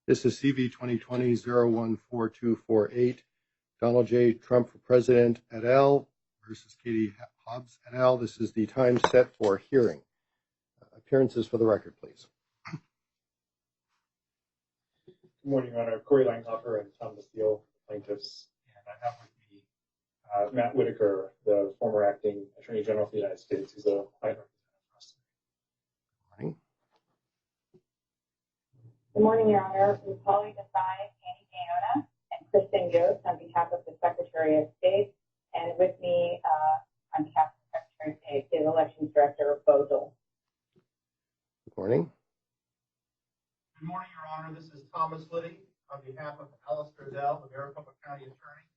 This is CV 2020-014248. Donald J. Trump for President et al. Versus Katie Hobbs et al. This is the time set for hearing. Appearances for the record, please. Good morning, Your Honor. Corey Langhoffer and Tom Bastille, plaintiffs. And I have with me Matt Whitaker, the former acting Attorney General of the United States. He's a client representative for us. Good morning. Good morning, Your Honor. We Polly Desai, Annie Gaona, and Kristen Yost on behalf of the Secretary of State, and with me on behalf of the Secretary of State is Elections Director Bozel. Good morning. Good morning, Your Honor. This is Thomas Liddy on behalf of Alistair Dell, the Maricopa County Attorney,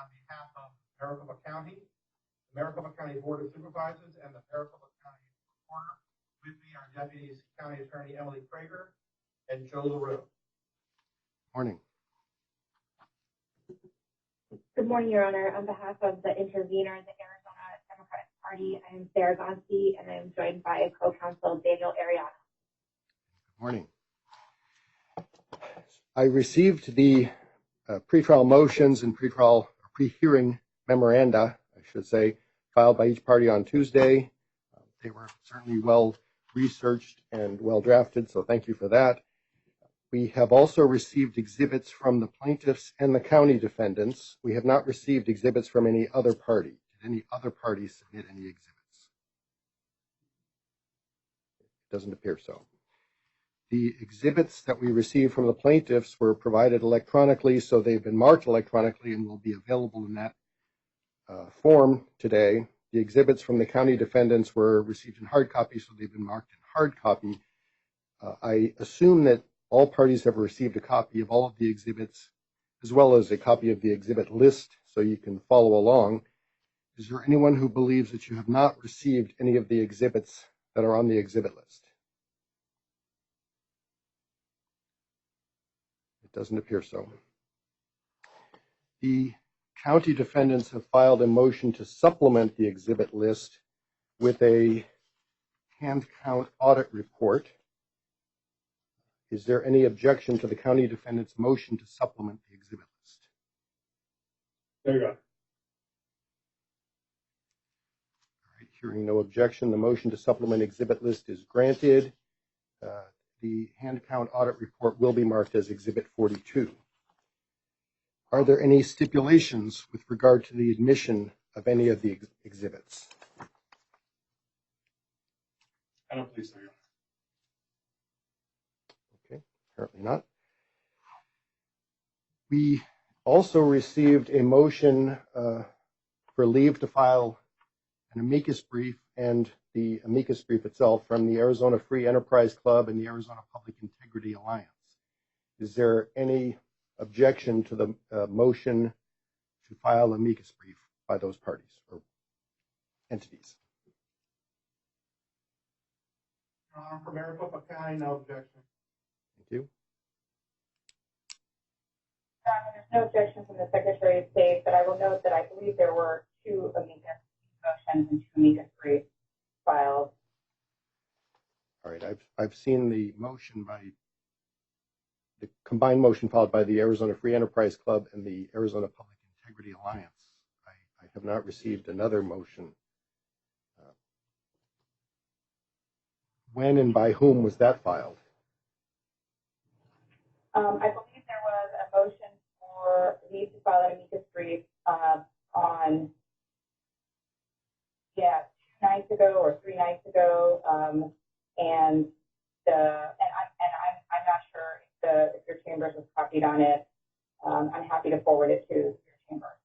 on behalf of Maricopa County, the Maricopa County Board of Supervisors, and the Maricopa County Recorder. With me are Deputies County Attorney Emily Prager and Joe LaRue. Morning. Good morning, Your Honor. On behalf of the intervener, the Arizona Democratic Party, I am Sarah Gonski, and I am joined by co-counsel Daniel Ariana. Good morning. I received the pretrial motions and pre-hearing memoranda, I should say, filed by each party on Tuesday. They were certainly well researched and well drafted, so thank you for that. We have also received exhibits from the plaintiffs and the county defendants. We have not received exhibits from any other party. Did any other party submit any exhibits? It doesn't appear so. The exhibits that we received from the plaintiffs were provided electronically, so they've been marked electronically and will be available in that form today. The exhibits from the county defendants were received in hard copy, so they've been marked in hard copy. I assume that all parties have received a copy of all of the exhibits, as well as a copy of the exhibit list, so you can follow along. Is there anyone who believes that you have not received any of the exhibits that are on the exhibit list? It doesn't appear so. The county defendants have filed a motion to supplement the exhibit list with a hand count audit report. Is there any objection to the county defendant's motion to supplement the exhibit list? There you go. All right, hearing no objection, the motion to supplement exhibit list is granted. The hand count audit report will be marked as Exhibit 42. Are there any stipulations with regard to the admission of any of the exhibits? I don't believe so. Okay, apparently not. We also received a motion for leave to file an amicus brief and the amicus brief itself from the Arizona Free Enterprise Club and the Arizona Public Integrity Alliance. Is there any objection to the motion to file amicus brief by those parties or entities? Your Honor, for Maricopa County, no objection. Thank you. There's no objection from the Secretary of State, but I will note that I believe there were two amicus motions and two amicus briefs filed. All right, I've seen the motion by the combined motion filed by the Arizona Free Enterprise Club and the Arizona Public Integrity Alliance. I have not received another motion. When and by whom was that filed? I believe there was a motion for leave to file an amicus brief on 2 nights ago or 3 nights ago, and I'm not sure if your chambers was copied on it. I'm happy to forward it to your chamber.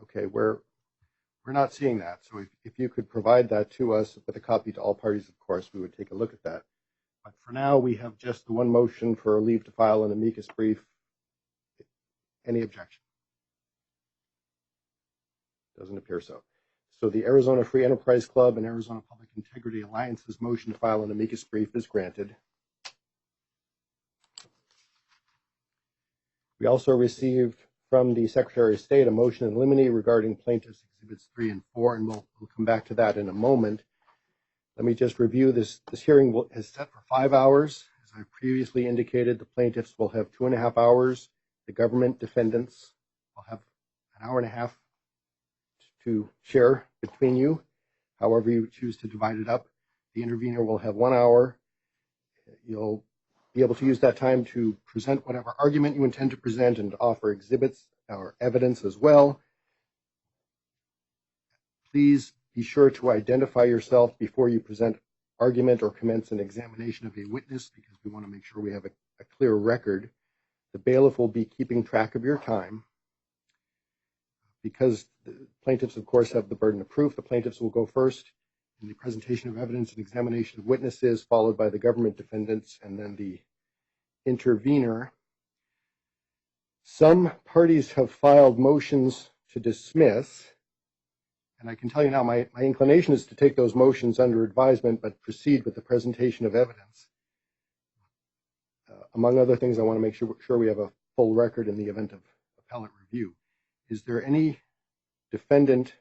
Okay, we're not seeing that. So if you could provide that to us with a copy to all parties, of course, we would take a look at that. But for now, we have just the one motion for leave to file an amicus brief. Any objection? Doesn't appear so. So the Arizona Free Enterprise Club and Arizona Public Integrity Alliance's motion to file an amicus brief is granted. We also received from the Secretary of State a motion in limine regarding plaintiffs' exhibits 3 and 4, and we'll come back to that in a moment. Let me just review this. This hearing is set for 5 hours. As I previously indicated, the plaintiffs will have 2.5 hours. The government defendants will have an hour and a half to share between you, however you choose to divide it up. The intervener will have 1 hour. You'll be able to use that time to present whatever argument you intend to present and offer exhibits or evidence as well. Please be sure to identify yourself before you present argument or commence an examination of a witness, because we want to make sure we have a clear record. The bailiff will be keeping track of your time. Because the plaintiffs, of course, have the burden of proof, the plaintiffs will go first in the presentation of evidence and examination of witnesses, followed by the government defendants and then the intervener. Some parties have filed motions to dismiss, and I can tell you now my inclination is to take those motions under advisement but proceed with the presentation of evidence. Among other things, I want to make sure we have a full record in the event of appellate review. Is there any defendant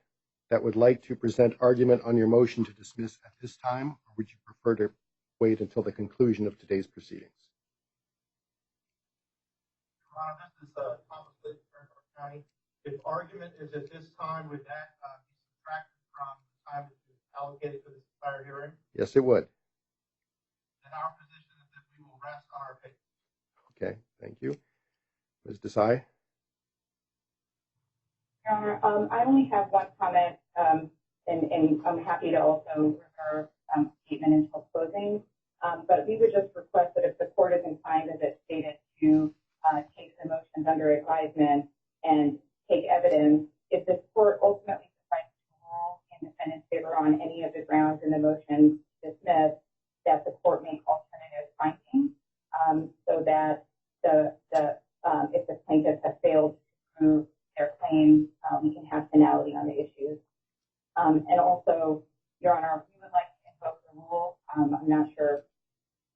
that would like to present argument on your motion to dismiss at this time, or would you prefer to wait until the conclusion of today's proceedings? Your Honor, this is Thomas Litt, Fairfield County. If argument is at this time, would that be subtracted from the time that is allocated for this entire hearing? Yes, it would. Then our position is that we will rest on our case. Okay, thank you. Ms. Desai? Your Honor, I only have one comment, and I'm happy to also reserve statement until closing. But we would just request that if the court is inclined, as it stated, to take the motions under advisement and take evidence, if this court ultimately decides to rule in defendant's favor on any of the grounds in the motion dismissed, that the court make alternative findings, so that if the plaintiffs have failed to prove their claims, we can have finality on the issues. And also, Your Honor, we would like to invoke the rule. I'm not sure,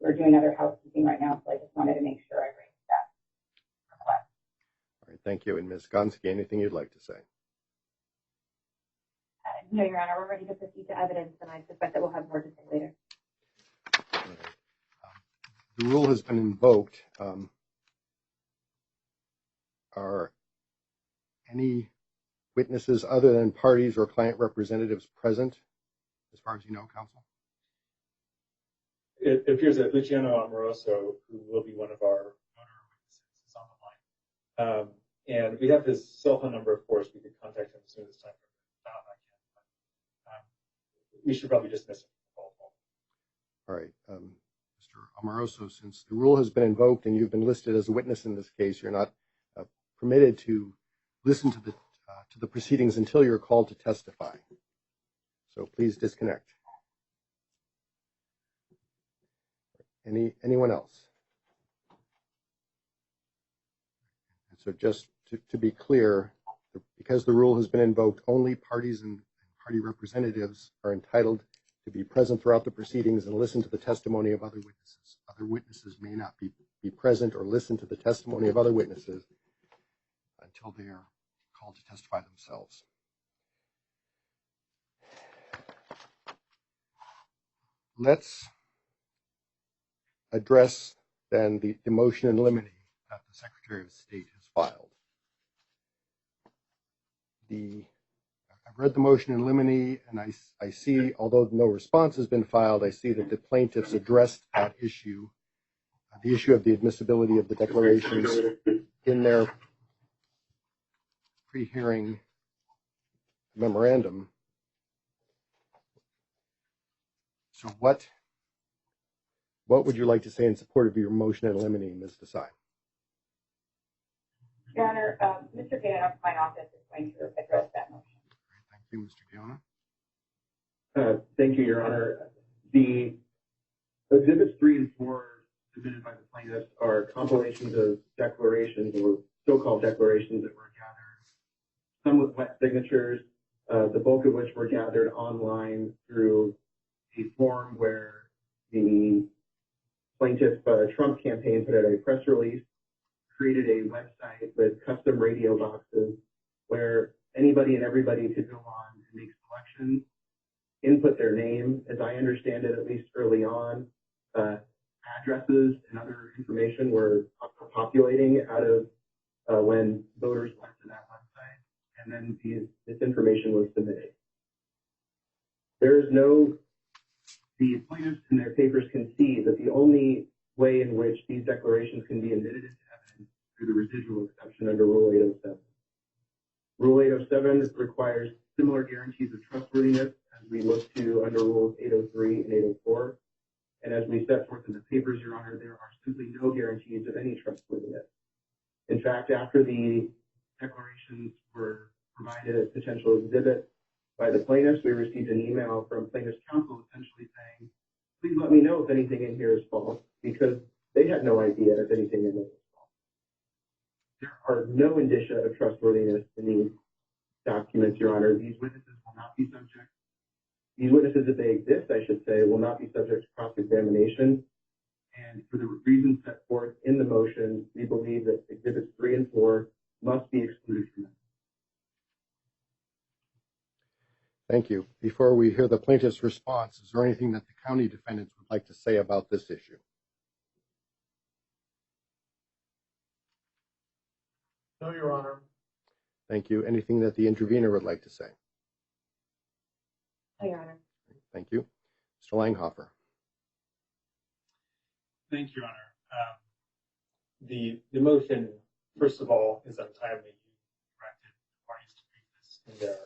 we're doing other housekeeping right now, so I just wanted to make sure I raised that request. All right, thank you. And Ms. Gonski, anything you'd like to say? No, Your Honor, we're ready to proceed to evidence, and I suspect that we'll have more to say later. All right. The rule has been invoked. Are any witnesses other than parties or client representatives present, as far as you know, counsel? It appears that Luciano Amoroso, who will be one of our owner witnesses, is on the line. And we have his cell phone number, of course. We could contact him as soon as it's time for him. We should probably dismiss him. All right. Mr. Amoroso, since the rule has been invoked and you've been listed as a witness in this case, you're not permitted to listen to the proceedings until you're called to testify. So please disconnect. Anyone else? And so just to be clear, because the rule has been invoked, only parties and party representatives are entitled to be present throughout the proceedings and listen to the testimony of other witnesses. Other witnesses may not be present or listen to the testimony of other witnesses until they are called to testify themselves. Let's address then the motion in limine that the Secretary of State has filed. I've read the motion in limine, and I see, although no response has been filed, I see that the plaintiffs addressed that issue, the issue of the admissibility of the declarations in their pre-hearing memorandum. So what would you like to say in support of your motion in limine, Ms. Desai? Your Honor, Mr. Gaynor of my office is going to address that motion. Thank you, Mr. Gaynor. Thank you, Your Honor. The Exhibits 3 and 4 submitted by the plaintiffs are compilations of declarations, or so-called declarations, that were gathered, some with wet signatures, the bulk of which were gathered online through a form where the plaintiff Trump campaign put out a press release, created a website with custom radio boxes where anybody and everybody could go on and make selections input their name. As I understand it, at least early on, addresses and other information were populating out of when voters went to that website, and then this information was submitted. There is the plaintiffs in their papers can see that the only way in which these declarations can be admitted into evidence through the residual exception under Rule 807. Rule 807 requires similar guarantees of trustworthiness as we look to under Rules 803 and 804. And as we set forth in the papers, Your Honor, there are simply no guarantees of any trustworthiness. In fact, after the declarations were provided as potential exhibits by the plaintiffs, we received an email from plaintiffs' counsel essentially saying, please let me know if anything in here is false, because they had no idea if anything in it was false. There are no indicia of trustworthiness in these documents, Your Honor. These witnesses will not be subject. These witnesses, if they exist, I should say, will not be subject to cross-examination. And for the reasons set forth in the motion, we believe that Exhibits 3 and 4 must be excluded from them. Thank you. Before we hear the plaintiff's response, is there anything that the county defendants would like to say about this issue? No, Your Honor. Thank you. Anything that the intervener would like to say? No, Your Honor. Thank you. Mr. Langhofer. Thank you, Your Honor. The motion, first of all, is untimely. You directed the parties to brief this in their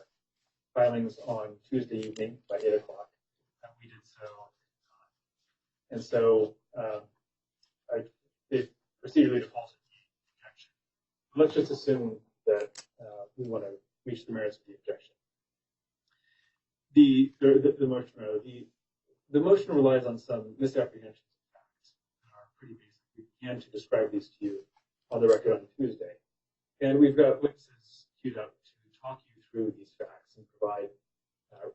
filings on Tuesday evening by 8 o'clock. We did so. And so it procedurally defaulted the objection. Let's just assume that we want to reach the merits of the objection. The motion relies on some misapprehensions of facts that are pretty basic. We began to describe these to you on the record on Tuesday. And we've got witnesses queued up to talk you through these facts and provide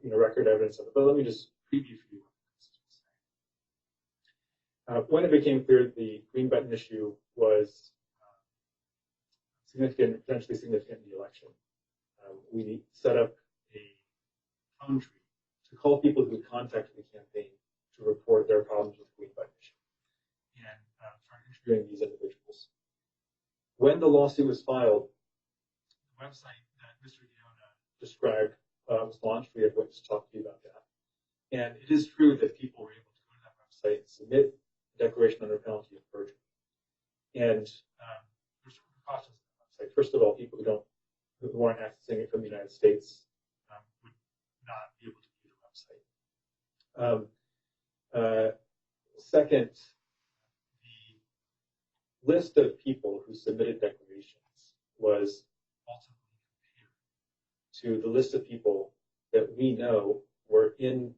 record evidence of it. But let me just preview for you what the witnesses will say. When it became clear that the green button issue was potentially significant in the election, we set up a phone tree to call people who contacted the campaign to report their problems with the green button issue and started interviewing these individuals. When the lawsuit was filed, the website that Mr. Guiona described was launched. We have witnesses talk to you about that. And it is true that people were able to go to that website and submit a declaration under penalty of perjury. And there's certain precautions on the website. First of all, people who aren't accessing it from the United States would not be able to view the website. Second, the list of people who submitted declarations was ultimately compared to the list of people that we know were in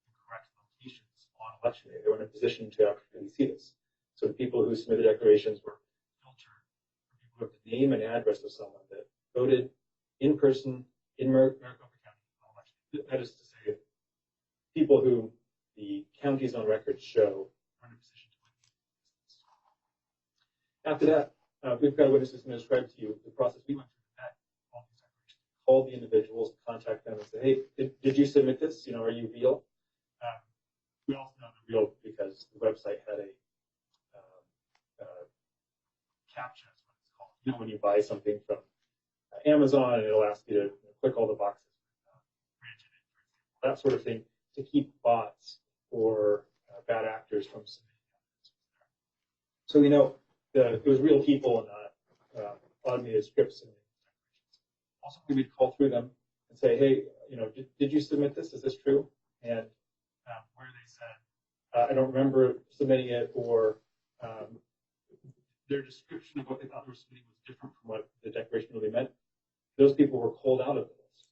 the correct locations on election day. They were in a position to actually see this. So the people who submitted declarations were filtered for people who have the name and address of someone that voted in person in Maricopa County on election day. That is to say, people who the counties on record show are in a position to win. After that, we've got witnesses to describe to you the process we went through to vet all these declarations. Call the individuals, contact them, and say, hey, did you submit this? Are you real? We also know they're real because the website had a CAPTCHA, is what it's called. When you buy something from Amazon, and it'll ask you to click all the boxes, that sort of thing, to keep bots or bad actors from submitting evidence. So we know it was real people and not automated scripts and declarations. Also, we would call through them and say, hey, did you submit this? Is this true? And where they said, I don't remember submitting it, or their description of what they thought they were submitting was different from what the declaration really meant, those people were called out of the list.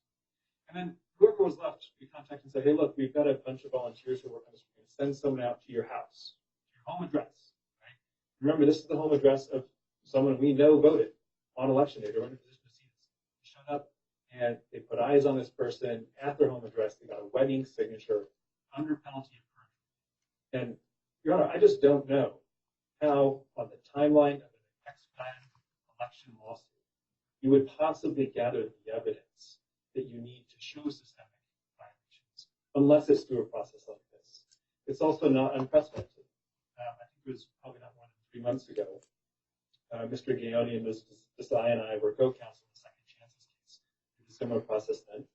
And then whoever was left, we contacted and said, hey, look, we've got a bunch of volunteers who work on this. We're going to send someone out to your house, to your home address. Right? Remember, this is the home address of someone we know voted on election day. They were in a position to see this. They showed up and they put eyes on this person at their home address. They got a wedding signature under penalty of perjury. And, Your Honor, I just don't know how, on the timeline of an expedited election lawsuit, you would possibly gather the evidence that you need to show systemic violations unless it's through a process like this. It's also not unprecedented. I think it was probably not more than 3 months ago. Mr. Gaoni and Ms. Desai and I were co-counsel in the Second Chances case. It was a similar process then.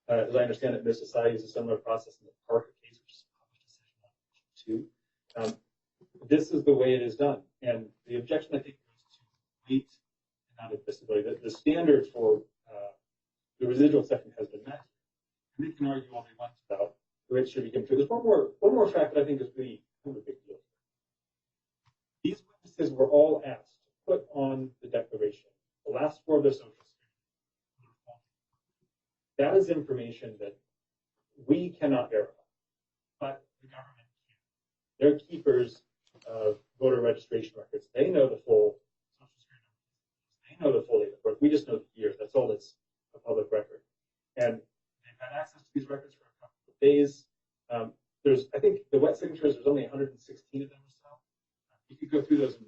As I understand it, Ms. Desai used a similar process in the Parker case, which is a published decision on too. This is the way it is done. And the objection, I think, goes to weight and not admissibility. The standard for the residual exception has been met. And they can argue all they want about the way it should be considered. There's one more fact that I think is really kind of a big deal. These witnesses were all asked to put on the declaration the last four of their social security. That is information that we cannot verify, but the government can. They're keepers of voter registration records. They know the full social security numbers. They know the full date of birth. We just know the years. That's all that's a public record. And they've had access to these records for a couple of days. I think the wet signatures, there's only 116 of them or so. You could go through those. And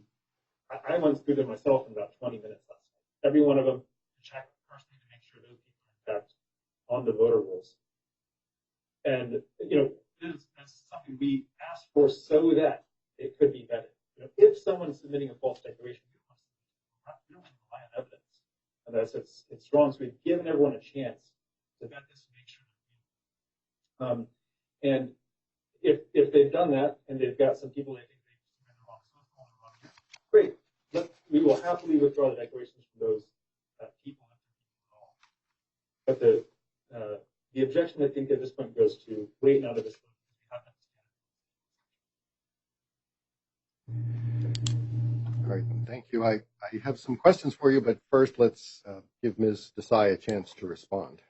I went through them myself in about 20 minutes last night. Every one of them to check personally to make sure those people are in fact on the voter rolls. And, this is something we asked for so that it could be vetted. If someone's submitting a false declaration, we don't rely on evidence. And that's it's strong. So we've given everyone a chance to vet this and make sure they're real. And if they've done that and they've got some people they think they've submitted the wrong social on the wrong year, great. We will happily withdraw the declarations from those people if they're people at all. But the objection, I think, at this point goes to wait now to disclose. All right, thank you. I have some questions for you, but first let's give Ms. Desai a chance to respond.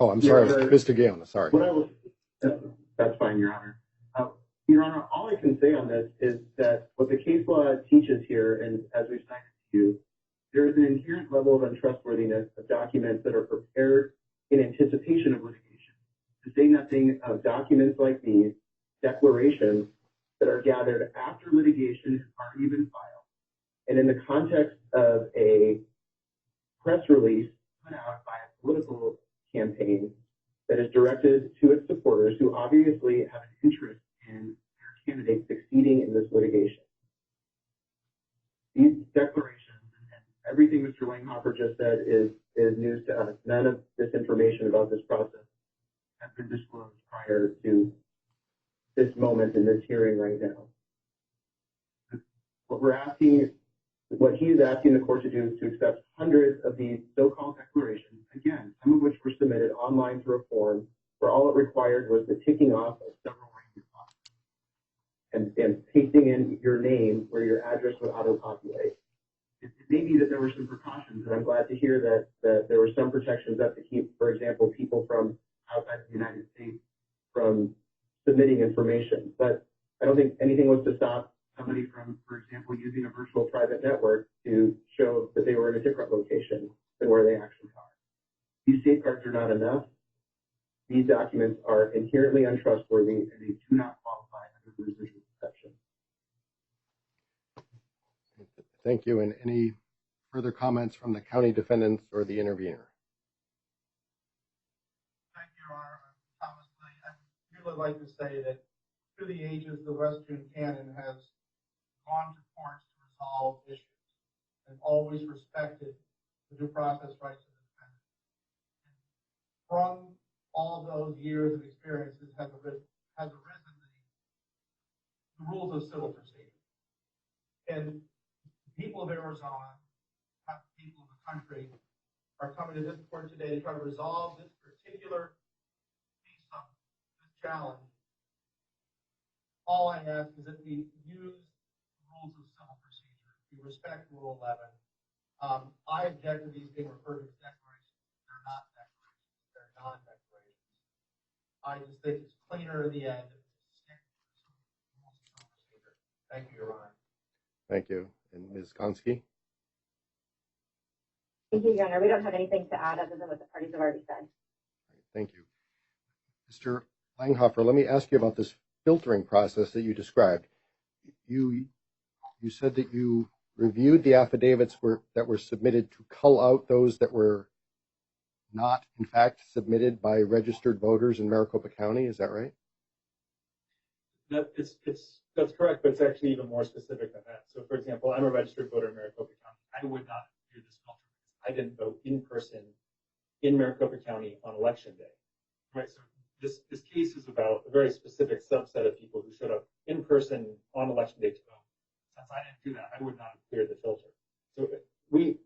I'm sorry, Mr. Gaona, sorry. That's fine, Your Honor. Your Honor, all I can say on this is that what the case law teaches here, and as we've cited to you, there is an inherent level of untrustworthiness of documents that are prepared in anticipation of litigation. To say nothing of documents like these, declarations that are gathered after litigation has already been filed. And in the context of a press release put out by a political campaign that is directed to its supporters who obviously have an interest in their candidate succeeding in this litigation. These declarations and everything Mr. Langhoffer just said is news to us. None of this information about this process has been disclosed prior to this moment in this hearing right now. What he is asking the court to do is to accept hundreds of these so-called declarations, again, some of which were submitted online through a form where all it required was the ticking off of several range boxes and pasting in your name where your address would auto-populate. It may be that there were some precautions, and I'm glad to hear that there were some protections up to keep, for example, people from outside the United States from submitting information. But I don't think anything was to stop somebody from, for example, using a virtual private network to show that they were in a different location than where they actually are. These safeguards are not enough. These documents are inherently untrustworthy and they do not qualify under the residual exception. Thank you. And any further comments from the county defendants or the intervener? Thank you, Your Honor. Thomas Lee. I really like to say that through the ages, the Western canon has gone to courts to resolve issues and always respected the due process rights of the defendant. And from all those years of experiences has arisen the rules of civil procedure. And the people of Arizona, half the people of the country, are coming to this court today to try to resolve this particular piece of this challenge. All I ask is that we use rules of civil procedure. We respect Rule 11. I object to these being referred to as declarations. They're not declarations. They're non-declarations. I just think it's cleaner in the end to stick to rules of civil procedure. Thank you, Your Honor. Thank you. And Ms. Gonski? Thank you, Your Honor. We don't have anything to add other than what the parties have already said. Thank you. Mr. Langhoffer, let me ask you about this filtering process that you described. You said that you reviewed the affidavits that were submitted to cull out those that were not, in fact, submitted by registered voters in Maricopa County. Is that right? That's correct, but it's actually even more specific than that. So, for example, I'm a registered voter in Maricopa County. I would not do this filter because I didn't vote in person in Maricopa County on election day. Right. So this case is about a very specific subset of people who showed up in person on election day to vote. Since I didn't do that, I would not have cleared the filter. So we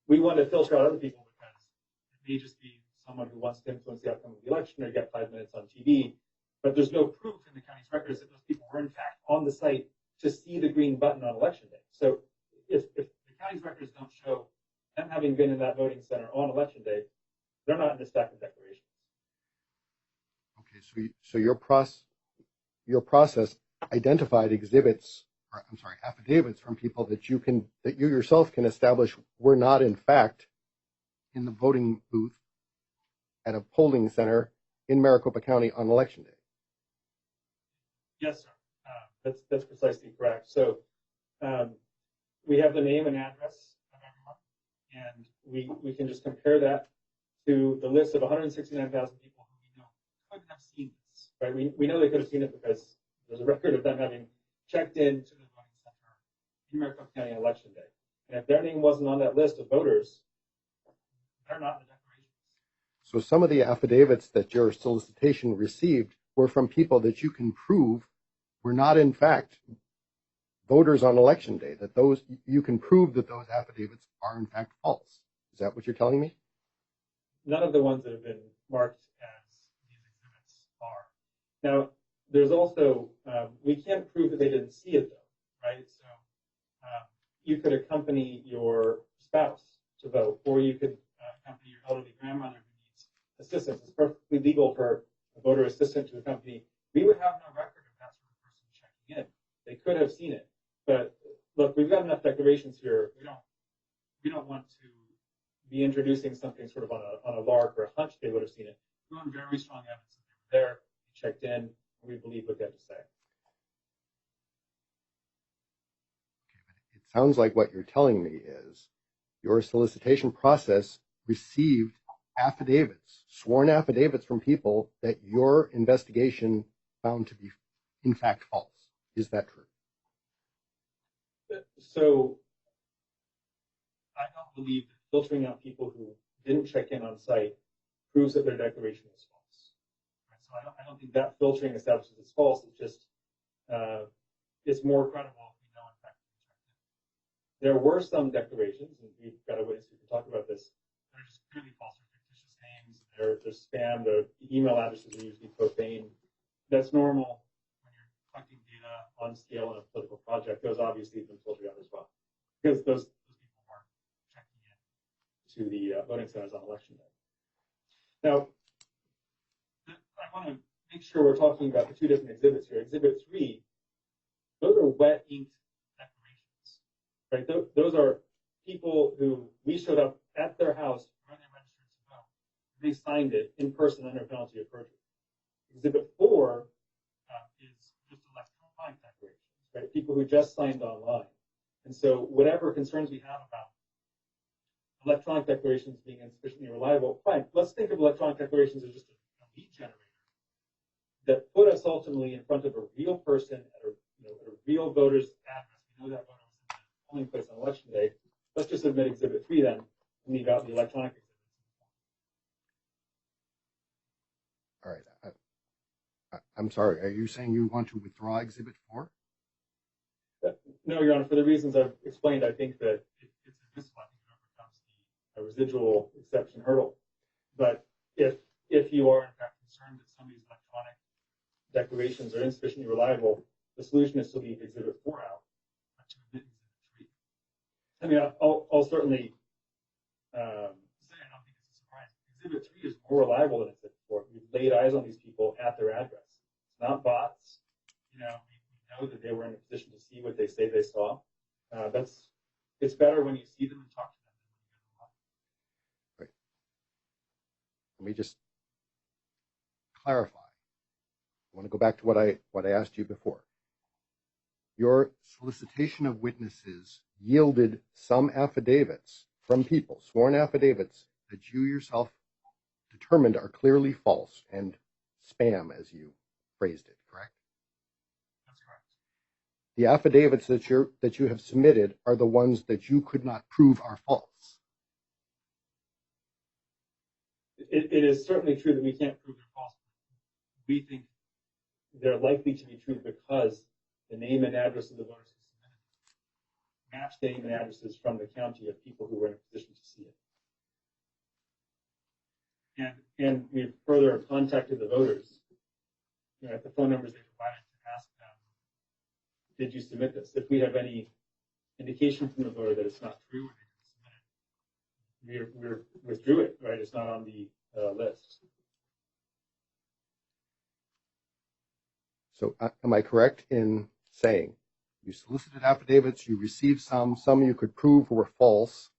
want to filter out other people because it may just be someone who wants to influence the outcome of the election or get 5 minutes on TV. But there's no proof in the county's records that those people were in fact on the site to see the green button on election day. So if the county's records don't show them having been in that voting center on election day, they're not in the stack of declarations. Okay, so your process identified affidavits from people that you yourself can establish were not in fact in the voting booth at a polling center in Maricopa County on election day. Yes, sir. That's precisely correct. So we have the name and address of everyone, and we can just compare that to the list of 169,000 people who we know could have seen this. Right? We know they could have seen it because there's a record of them having checked into the voting center in Maricopa County on election day. And if their name wasn't on that list of voters, they're not in the declarations. So some of the affidavits that your solicitation received were from people that you can prove were not in fact voters on election day, that those you can prove that those affidavits are in fact false. Is that what you're telling me? None of the ones that have been marked as these exhibits are. Now, there's also, we can't prove that they didn't see it though, right? So you could accompany your spouse to vote, or you could accompany your elderly grandmother who needs assistance. It's perfectly legal for a voter assistant to accompany. We would have no record of that sort of person checking in. They could have seen it, but look, we've got enough declarations here. We don't want to be introducing something sort of on a lark or a hunch they would have seen it. We want very strong evidence that they were there, checked in, and we believe what they have to say. Okay, but it sounds like what you're telling me is your solicitation process received affidavits, sworn affidavits from people that your investigation found to be in fact false. Is that true? So I don't believe that filtering out people who didn't check in on site proves that their declaration was false. Right? So I don't think that filtering establishes it's false. It's just it's more credible if we know in fact they checked in. There were some declarations, and we've got a witness who can talk about this. They're just clearly false. They're fictitious names. They're spam. The email addresses are usually profane. That's normal when you're collecting data on scale in a political project. Those obviously have been filtered out as well, because those people weren't checking in to the voting centers on election day. Now, I want to make sure we're talking about the two different exhibits here. Exhibit 3, those are wet inked declarations, right? Those are people who we showed up at their house when they registered to vote. They signed it in person under penalty of perjury. Exhibit 4 is just electronic declarations, right? People who just signed online. And so whatever concerns we have about electronic declarations being insufficiently reliable, fine. Let's think of electronic declarations as just a lead generator that put us ultimately in front of a real person at a real voter's address. We know that voter was in the polling place on election day. Let's just admit Exhibit 3 then and leave out the electronic exhibits. All right. I'm sorry. Are you saying you want to withdraw Exhibit 4? No, Your Honor. For the reasons I've explained, I think that it's admissible. I think it overcomes the residual exception hurdle. But if you are in fact concerned that some of these electronic declarations are insufficiently reliable, the solution is to leave Exhibit 4 out, but to admit Exhibit 3. I mean, I'll certainly say I don't think it's a surprise. Exhibit 3 is more reliable than Exhibit 4. We've laid eyes on these people at their address. It's not bots. We know that they were in a position to see what they say they saw. It's better when you see them and talk to them than when you get them live. Right. Let me just clarify. I want to go back to what I asked you before. Your solicitation of witnesses yielded some affidavits from people, sworn affidavits, that you yourself determined are clearly false and spam, as you phrased it, correct? That's correct. The affidavits that you have submitted are the ones that you could not prove are false. It is certainly true that we can't prove they're false. We think they're likely to be true because the name and address of the voters who submitted match the name and addresses from the county of people who were in a position to see it. And we've further contacted the voters, at the phone numbers they provided to ask them, did you submit this? If we have any indication from the voter that it's not true or they didn't submit it, we withdrew it, right? It's not on the list. So am I correct in saying you solicited affidavits, you received some you could prove were false,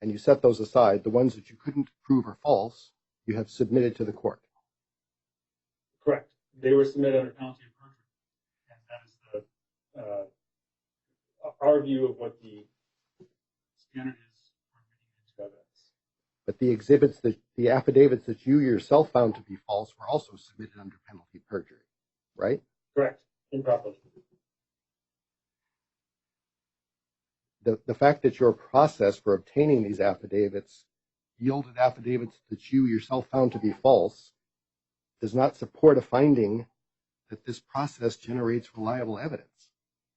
and you set those aside. The ones that you couldn't prove are false, you have submitted to the court? Correct. They were submitted under penalty of perjury. And that is our view of what the standard is for admitting into evidence. But the affidavits that you yourself found to be false were also submitted under penalty of perjury, right? Correct. Improperly. The fact that your process for obtaining these affidavits yielded affidavits that you yourself found to be false does not support a finding that this process generates reliable evidence.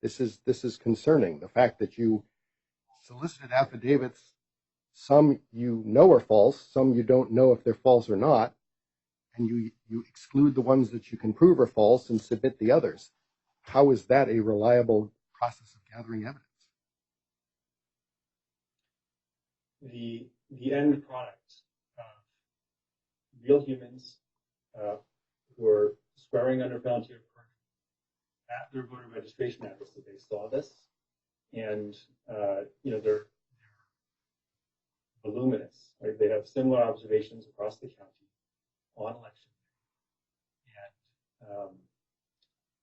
This is concerning. The fact that you solicited affidavits, some you know are false, some you don't know if they're false or not, and you exclude the ones that you can prove are false and submit the others. How is that a reliable process of gathering evidence? The end product of real humans who are swearing under penalty of perjury at their voter registration address that they saw this, and they're voluminous. Right? They have similar observations across the county on election day, and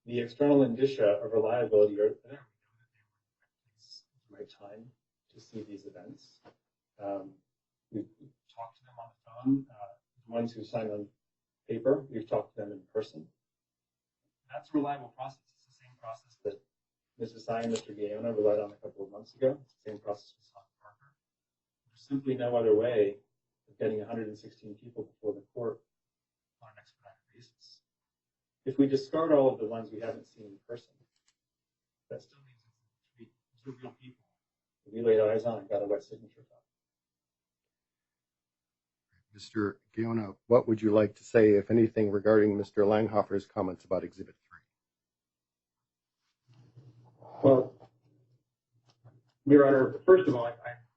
the external indicia of reliability are there. We know that they were in the right place at the right time to see these events. We've talked to them on the phone. The ones who signed on paper, we've talked to them in person. That's a reliable process. It's the same process that Mrs. Sy and Mr. Gaona relied on a couple of months ago. It's the same process with Scott Parker. There's simply no other way of getting 116 people before the court on an expedited basis. If we discard all of the ones we haven't seen in person, that still means these are real people that we laid eyes on and got a wet signature from. Mr. Gaona, what would you like to say, if anything, regarding Mr. Langhofer's comments about Exhibit 3? Well, Your Honor, first of all, I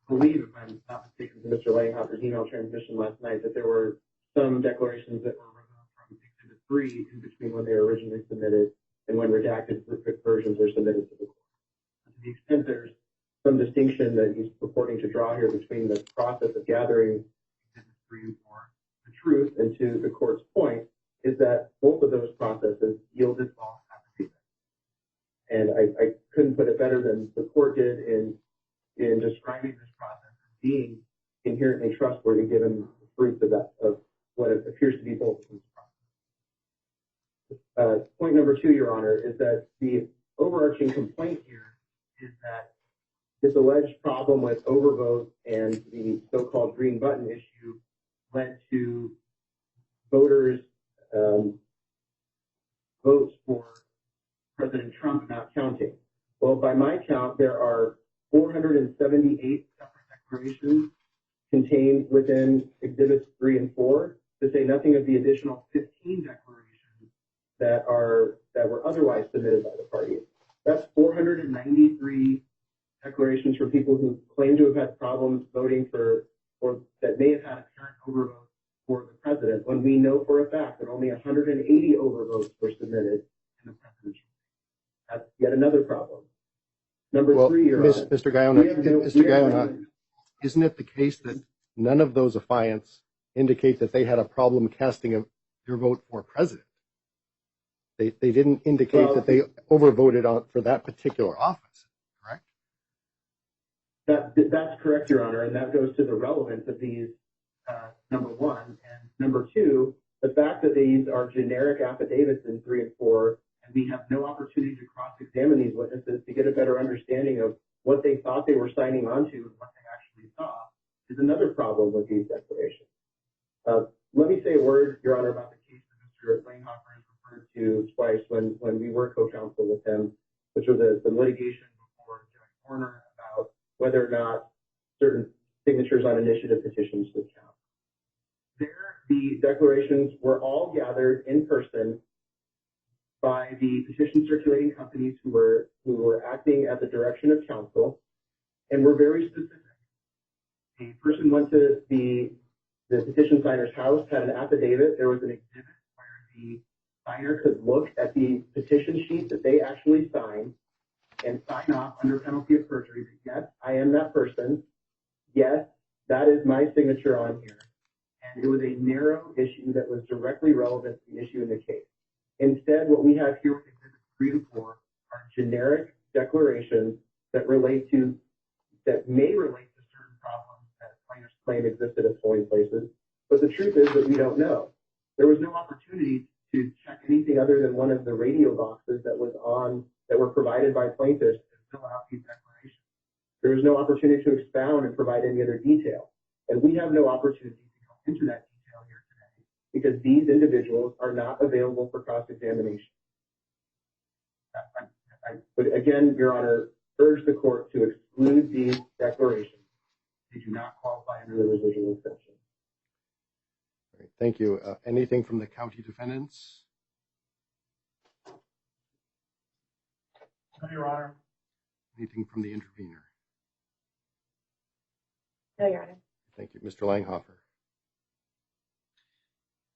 believe, if I'm not mistaken, from Mr. Langhofer's email transmission last night, that there were some declarations that were removed from Exhibit 3 in between when they were originally submitted and when redacted versions were submitted to the court. And to the extent there's some distinction that he's purporting to draw here between the process of gathering Exhibits 3 and 4, the truth, and to the court's point, is that both of those processes yielded false affidavits. And I couldn't put it better than the court did in describing this process as being inherently trustworthy, given the fruits of what it appears to be both of these processes. Point number 2, Your Honor, is that the overarching complaint here is that this alleged problem with overvote and the so-called green button issue led to voters' votes for President Trump not counting. Well, by my count, there are 478 separate declarations contained within Exhibits 3 and 4, to say nothing of the additional 15 declarations that were otherwise submitted by the party. That's 493 declarations from people who claim to have had problems voting or that may have had a current overvote for the president, when we know for a fact that only 180 overvotes were submitted in the presidential. That's yet another problem. Number 3, Your Honor. Mr. Gaona, isn't it the case that none of those affiants indicate that they had a problem casting their vote for president? They didn't indicate that they overvoted for that particular office, correct? That's correct, Your Honor, and that goes to the relevance of these number one. And number two, the fact that these are generic affidavits in 3 and 4, and we have no opportunity to cross-examine these witnesses to get a better understanding of what they thought they were signing on to and what they actually saw, is another problem with these declarations. Let me say a word, Your Honor, about the case that Mr. Langhofer has referred to twice when we were co-counsel with him, which was the litigation before Judge Horner about whether or not certain signatures on initiative petitions would count. There, the declarations were all gathered in person by the petition circulating companies who were acting at the direction of counsel and were very specific. A person went to the petition signer's house, had an affidavit. There was an exhibit where the signer could look at the petition sheet that they actually signed and sign off under penalty of perjury that, yes, I am that person. Yes, that is my signature on here. And it was a narrow issue that was directly relevant to the issue in the case. Instead, what we have here with Exhibits 3 and 4 are generic declarations that may relate to certain problems that plaintiffs claim existed at polling places. But the truth is that we don't know. There was no opportunity to check anything other than one of the radio boxes that were provided by plaintiffs to fill out these declarations. There was no opportunity to expound and provide any other detail. And we have no opportunity to go into that detail here today because these individuals are not available for cross-examination. But again, Your Honor, urge the court to exclude these declarations. They do not qualify under the residual exception. All right, thank you. Anything from the county defendants? No, Your Honor. Anything from the intervener? No, Your Honor. Thank you. Mr. Langhofer.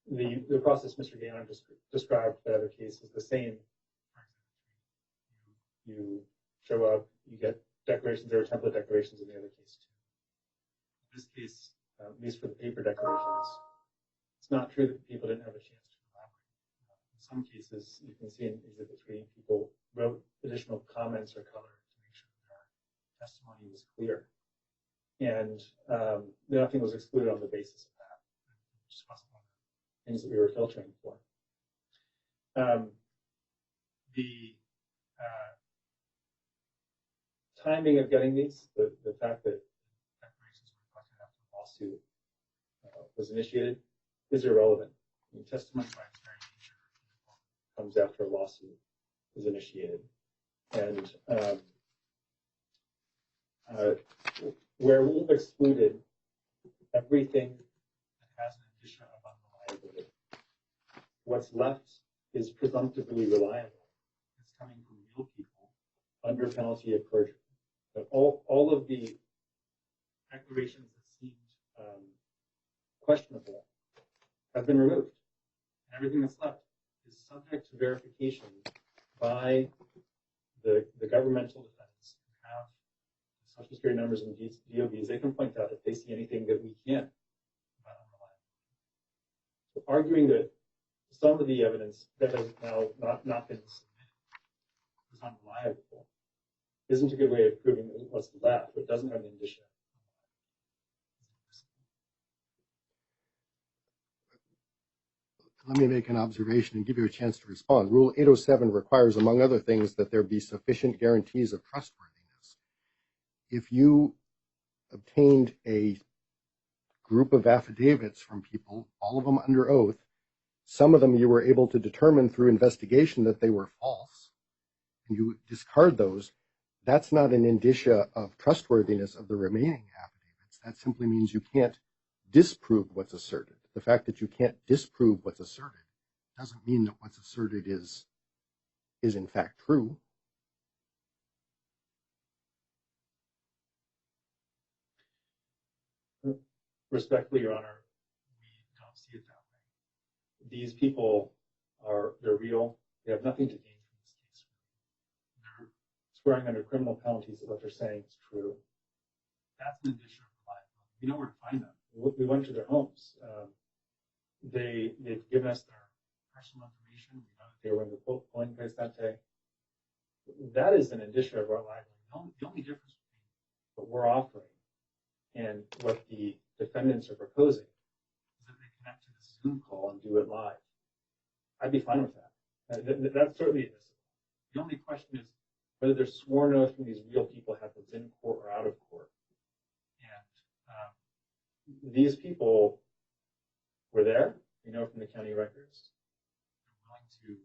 The process Mr. Gaynor just described for the other case is the same. You show up, you get declarations. There are template declarations in the other case too. In this case, at least for the paper declarations, it's not true that people didn't have a chance to elaborate. In some cases, you can see in Exhibit 3, people wrote additional comments or color to make sure that their testimony was clear. And nothing was excluded on the basis of that. It just wasn't one of the things that we were filtering for. The timing of getting these, the fact that declarations were collected after the lawsuit was initiated, is irrelevant. I mean, testimony by its very nature comes after a lawsuit is initiated. And where we've excluded everything that has an indicia of unreliability, what's left is presumptively reliable. It's coming from real people under penalty of perjury. But all of the declarations that seemed questionable have been removed. And everything that's left is subject to verification by the governmental defendants who have Social Security numbers and DOBs. They can point out if they see anything that we can't about unreliability. So arguing that some of the evidence that has now not been submitted is unreliable isn't a good way of proving what's left. It doesn't have an indicia. Let me make an observation and give you a chance to respond. Rule 807 requires, among other things, that there be sufficient guarantees of trustworthiness. If you obtained a group of affidavits from people, all of them under oath, some of them you were able to determine through investigation that they were false, and you discard those, that's not an indicia of trustworthiness of the remaining affidavits. That simply means you can't disprove what's asserted. The fact that you can't disprove what's asserted doesn't mean that what's asserted is in fact true. Respectfully, Your Honor, we don't see it that way. These people they're real. They have nothing to gain from this case. They're swearing under criminal penalties that what they're saying is true. That's an indicia of reliability. We know where to find them. We went to their homes. They've given us their personal information. We know that they were in the polling place that day. That is an indicia of reliability. The only difference between what we're offering and what the defendants are proposing Zoom call and do it live. I'd be fine with that. That's certainly admissible. The only question is whether there's sworn oath from these real people happens in court or out of court. And these people were there, we know from the county records. They're willing to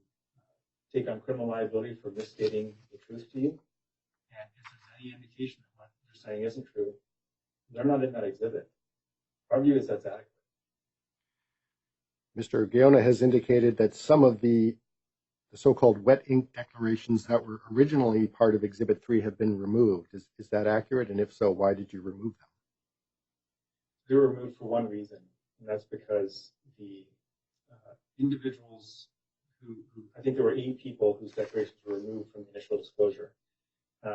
take on criminal liability for misstating the truth to you. And if there's any indication that what they're saying isn't true, they're not in that exhibit. Our view is that's adequate. Mr. Gaona has indicated that some of the so-called wet ink declarations that were originally part of Exhibit 3 have been removed. Is that accurate? And if so, why did you remove them? They were removed for one reason, and that's because the individuals who I think there were 8 people whose declarations were removed from the initial disclosure. They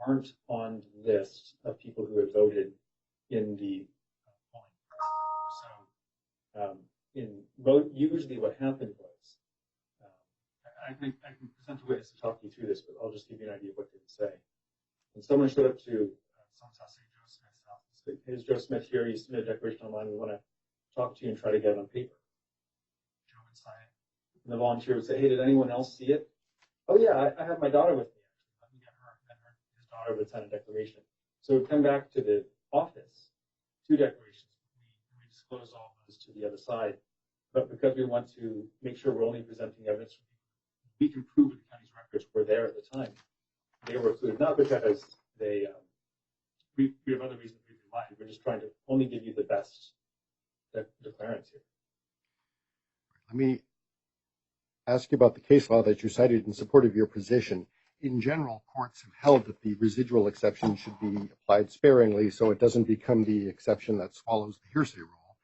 weren't on the list of people who had voted in the polling place. So, usually what happened was, I can present a witness to talk you through this, but I'll just give you an idea of what they would say. When someone showed up to someone's house, say Joe Smith's house, say, "Hey, Joe Smith here. You submitted a declaration online. We want to talk to you and try to get it on paper." Joe would sign it, and the volunteer would say, "Hey, did anyone else see it?" "Oh yeah, I have my daughter with me. Let me get her." And then his daughter would sign a declaration. So we'd come back to the office, 2 declarations. We disclose all of those to the other side, but because we want to make sure we're only presenting evidence from people we can prove the county's records were there at the time, they were included. Not because they we have other reasons we lied. We're just trying to only give you the best declarants here. Let me ask you about the case law that you cited in support of your position. In general, courts have held that the residual exception should be applied sparingly so it doesn't become the exception that swallows the hearsay rule.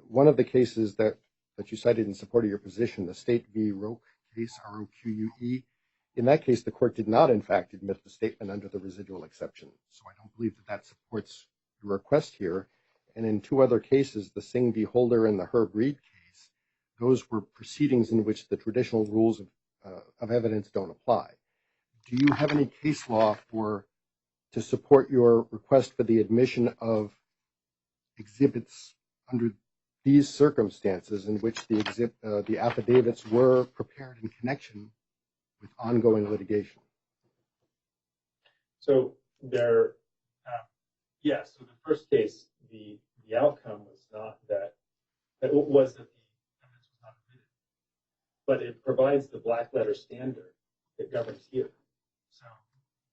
One of the cases that you cited in support of your position, the State v. Roque case, R-O-Q-U-E, in that case, the court did not, in fact, admit the statement under the residual exception. So I don't believe that supports your request here. And in 2 other cases, the Singh v. Holder and the Herb Reed case, those were proceedings in which the traditional rules of evidence don't apply. Do you have any case law to support your request for the admission of exhibits under these circumstances in which the affidavits were prepared in connection with ongoing litigation? So there, yes. So the first case, the outcome was not that it was that the evidence was not admitted, but it provides the black letter standard that governs here. So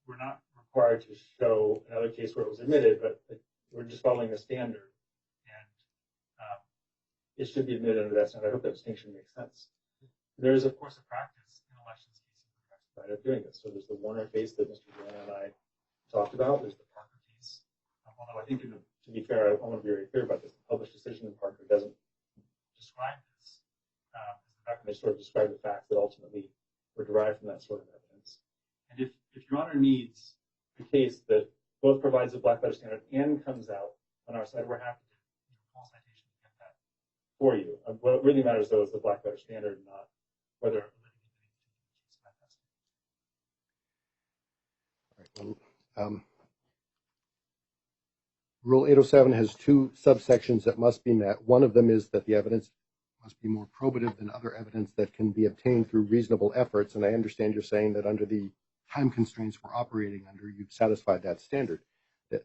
we're not required to show another case where it was admitted, but we're just following the standard, and it should be admitted under that standard. I hope that distinction makes sense. There is, of course, a practice in elections cases of doing this. So there's the Warner case that Mr. Gaona and I talked about. There's the Parker case. Although I think, to be fair, I want to be very clear about this. The published decision in Parker doesn't describe this as the fact that they sort of describe the facts that ultimately were derived from that sort of evidence. And if Your Honor needs a case that both provides a black letter standard and comes out on our side, we're happy to call citation to get that for you. What really matters, though, is the black letter standard, not whether Rule 807 has 2 subsections that must be met. One of them is that the evidence must be more probative than other evidence that can be obtained through reasonable efforts. And I understand you're saying that under the time constraints we're operating under, you've satisfied that standard.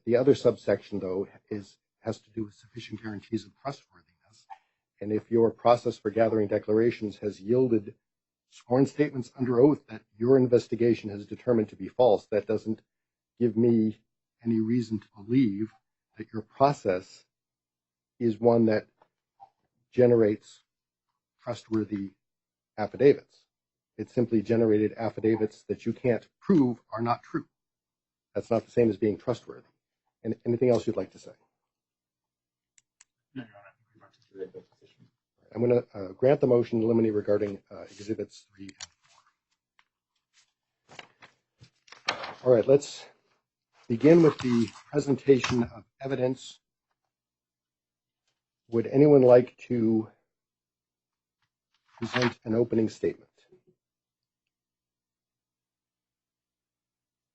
The other subsection, though, has to do with sufficient guarantees of trustworthiness. And if your process for gathering declarations has yielded sworn statements under oath that your investigation has determined to be false, that doesn't give me any reason to believe that your process is one that generates trustworthy affidavits. It simply generated affidavits that you can't prove are not true. That's not the same as being trustworthy. And anything else you'd like to say? No, Your Honor, I think we've articulated that position. I'm going to grant the motion in limine regarding Exhibits 3 and 4. All right, let's begin with the presentation of evidence. Would anyone like to present an opening statement?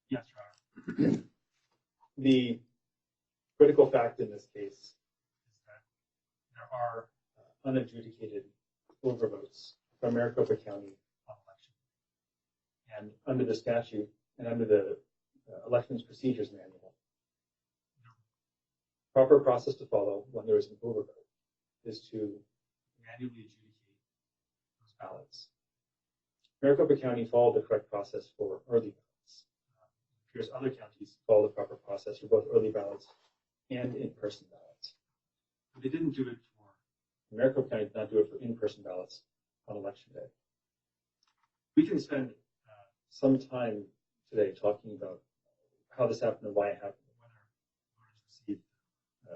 Yes, Your Honor. The critical fact in this case is that there are unadjudicated overvotes from Maricopa County on election. And under the statute and under the Elections Procedures Manual, the proper process to follow when there is an overvote is to manually adjudicate those ballots. Maricopa County followed the correct process for early ballots. It appears other counties follow the proper process for both early ballots and in-person ballots. But they didn't do it for, Maricopa County did not do it for in-person ballots on election day. We can spend some time today talking about how this happened and why it happened, and whether voters received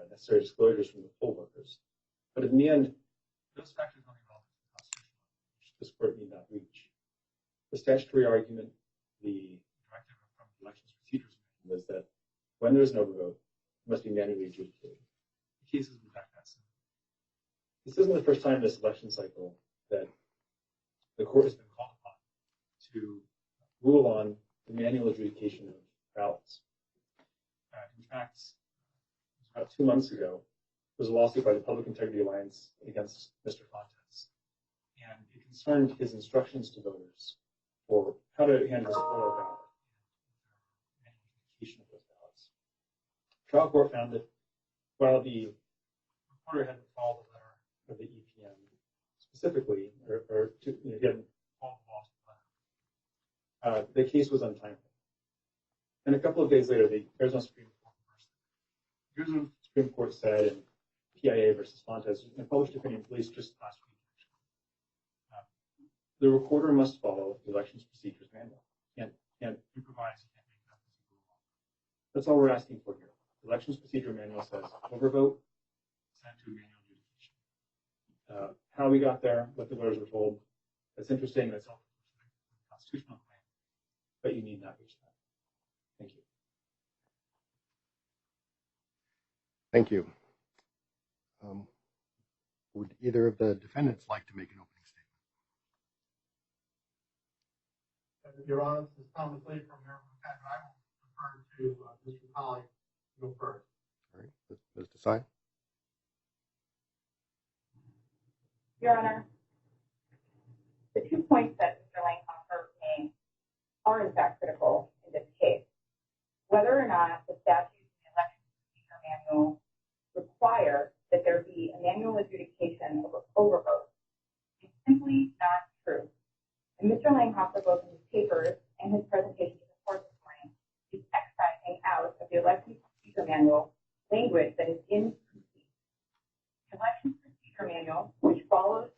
necessary disclosures from the poll workers. But in the end, those factors are relevant to the constitutional, which this court need not reach. The statutory argument, the directive from the Elections Procedures Manual was that when there is an overvote, it must be manually adjudicated. The case is in fact that simple. This isn't the first time this election cycle that the court has been called upon to rule on the manual adjudication of ballots. In fact, about 2 months ago, there was a lawsuit by the Public Integrity Alliance against Mr. Fontes, and it concerned his instructions to voters for how to handle the oral ballot and adjudication of those ballots. The trial court found that while the reporter hadn't followed the letter of the EPM specifically, he hadn't followed the law to the letter, the case was untimely. And a couple of days later, the Arizona Supreme Court reversed it. The Arizona Supreme Court said in PIA versus Fontes, and published opinion released just last week, the recorder must follow the Elections Procedures Manual. Can't improvise, can't make that as a law. That's all we're asking for here. The Elections Procedure Manual says overvote, send to a manual adjudication. How we got there, what the voters were told, that's interesting, that's helpful for the constitutional claim, but you need not reach that. Thank you. Thank you. Would either of the defendants like to make an opening statement? Your Honor, this is Thomas Lee from Maricopa County. I will refer to Mr. Colley to go first. All right, Ms. Desai. Your Honor, the 2 points that Mr. Langhofer made are in fact critical in this case. Whether or not the statutes in the Election Procedure Manual require that there be a manual adjudication of overvotes is simply not true. And Mr. Langhofer, both in his papers and his presentation to the court this morning, is excising out of the Election Procedure Manual language that is incomplete. The Election Procedure Manual, which follows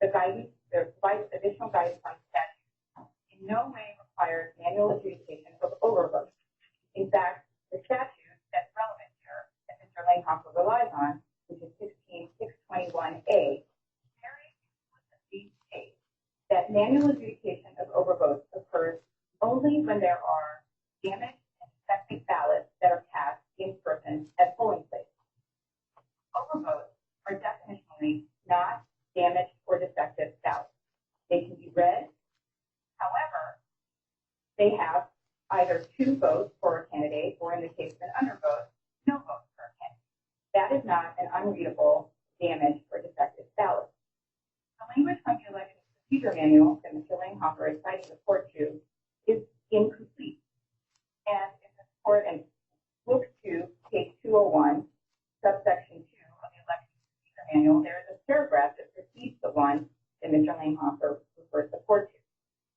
the guidance, there provides additional guidance on statute, in no way requires manual adjudication of overvotes. In fact, the statute that's relevant here, that Mr. Langhofer relies on, which is 16621A, very explicitly states that manual adjudication of overvotes occurs only when there are damaged and defective ballots that are cast in person at polling places. Overvotes are definitionally not damaged or defective ballots. They can be read. However, they have either 2 votes for a candidate, or in the case of an undervote, no votes for a candidate. That is not an unreadable, damaged, or defective ballot. The language from the Election Procedure Manual that Mr. Langhofer is citing the court to is incomplete. And if the court looks to page 201, subsection 2 of the Election Procedure Manual, there is a paragraph that precedes the one that Mr. Langhofer refers the court to.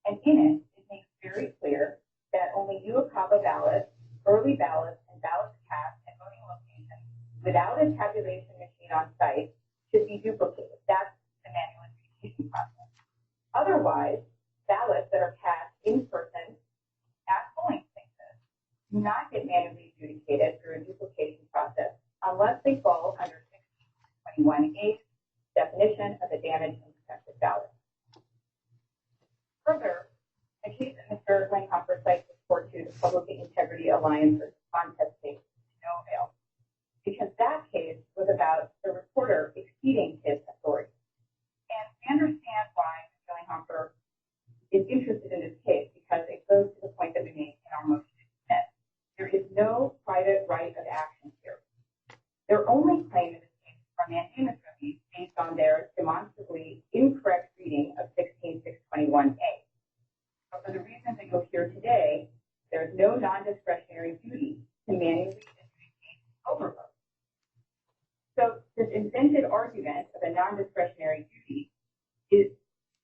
And in it makes very clear that only UACABA ballots, early ballots, and ballots cast at voting locations without a tabulation machine on site should be duplicated. That's the manual adjudication process. Otherwise, ballots that are cast in person at polling places do not get manually adjudicated through a duplication process unless they fall under 16621A's definition of a damaged and defective ballot. Further, the case that Mr. Langhofer cites the court to, the Public Integrity Alliance versus Contest case, is no avail, because that case was about the reporter exceeding his authority. And we understand why Mr. Langhofer is interested in this case, because it goes to the point that we made in our motion to dismiss. There is no private right of action here. Their only claim in this case is for mandamus relief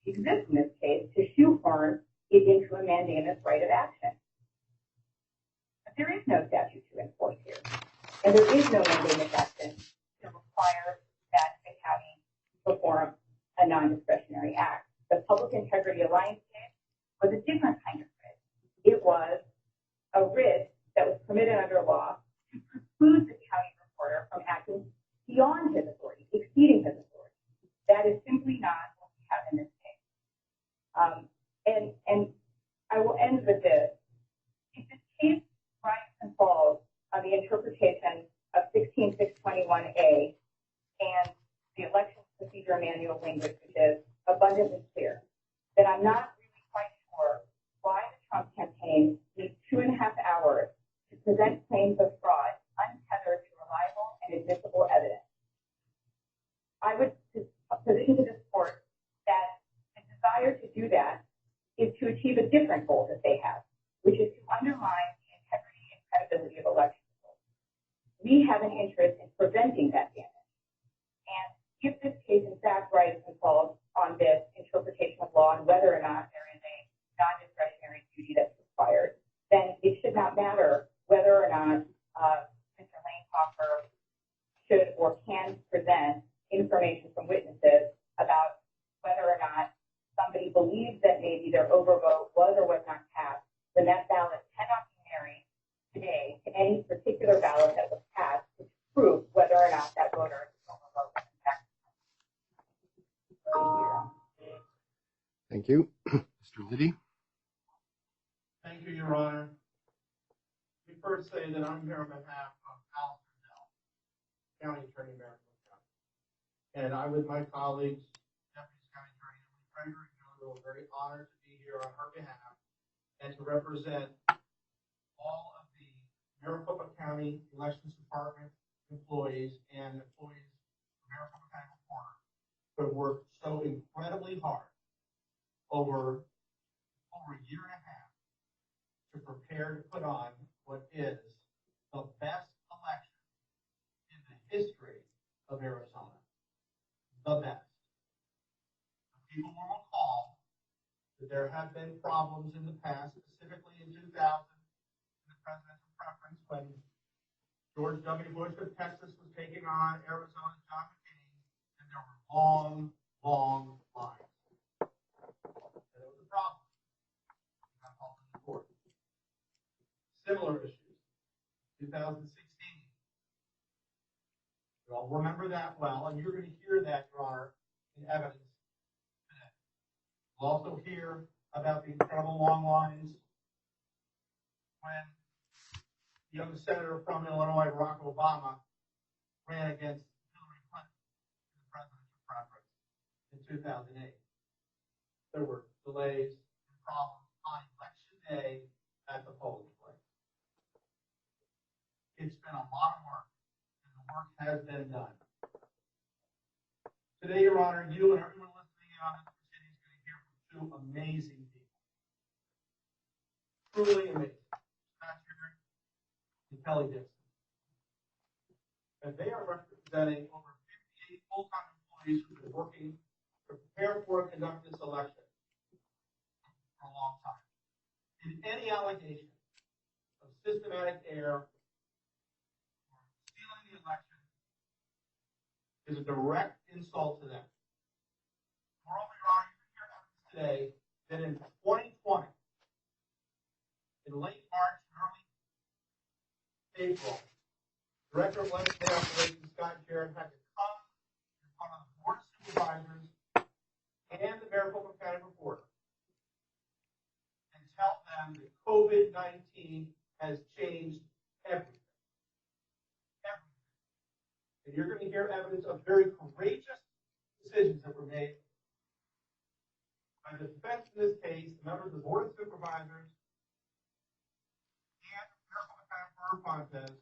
exists in this case to shoehorn it into a mandamus right of action. But there is no statute to enforce here, and there is no mandamus action to require that the county perform a non-discretionary act. The Public Integrity Alliance case was a different kind of writ. It was a writ that was permitted under law to preclude the county reporter from acting beyond his authority, exceeding his authority. That is simply not what we have in this case. And I will end with this. If this case rises and falls on the interpretation of 16621A and the election procedure manual language, which is abundantly clear, then I'm not really quite sure why the Trump campaign needs 2.5 hours to present claims of fraud untethered to reliable and admissible evidence. I would position to this court that the desire to do that is to achieve a different goal that they have, which is to undermine the integrity and credibility of election results. We have an interest in preventing that damage. And if this case, in fact, rises and falls on this interpretation of law and whether or not there is a non-discretionary duty that's required, then it should not matter whether or not Mr. Lane Hoffer should or can present information from witnesses about whether or not somebody believes that maybe their overvote was or was not cast, then that ballot cannot be married today to any particular ballot that was cast to prove whether or not that voter's overvote was in fact. Thank you. Mr. Liddy? Thank you, Your Honor. Let me first say that I'm here on behalf of Alistair Dell, County Attorney of Maricopa County. And I, with my colleagues, Deputy County Attorney Emily Prager and Joe, are very honored to be here on her behalf and to represent all of the Maricopa County Elections Department employees and employees of Maricopa County Reporter who have worked so incredibly hard over a year and a half to prepare to put on what is the best election in the history of Arizona. The best. People will recall that there have been problems in the past, specifically in 2000, in the presidential preference when George W. Bush of Texas was taking on Arizona's John McCain, and there were long, long lines. And it was a problem. Similar issues, 2016. You all remember that well, and you're going to hear that, Your Honor, in evidence today. We'll also hear about the incredible long lines when young Senator from Illinois, Barack Obama, ran against Hillary Clinton in the presidential preference in 2008. There were delays and problems on election day at the polling place. It's been a lot of work, and the work has been done. Today, Your Honor, you and everyone listening in on this proceeding is going to hear from two amazing people. Truly amazing. Scott Trigger and Kelly Dixon. And they are representing over 58 full-time employees who have been working to prepare for and conduct this election for a long time. In any allegation of systematic error or stealing the election is a direct insult to them. Moreover, Your Honor, you can hear evidence today that in 2020, in late March and early April, Director of Legislative Operations Scott Jarrett had to come in front of the Board of Supervisors and the Maricopa County Reporter and tell them that COVID-19 has changed everything. Everything. And you're going to hear evidence of very courageous decisions that were made by the defense in this case, the members of the Board of Supervisors, and the Maricopa County Reporter Contest,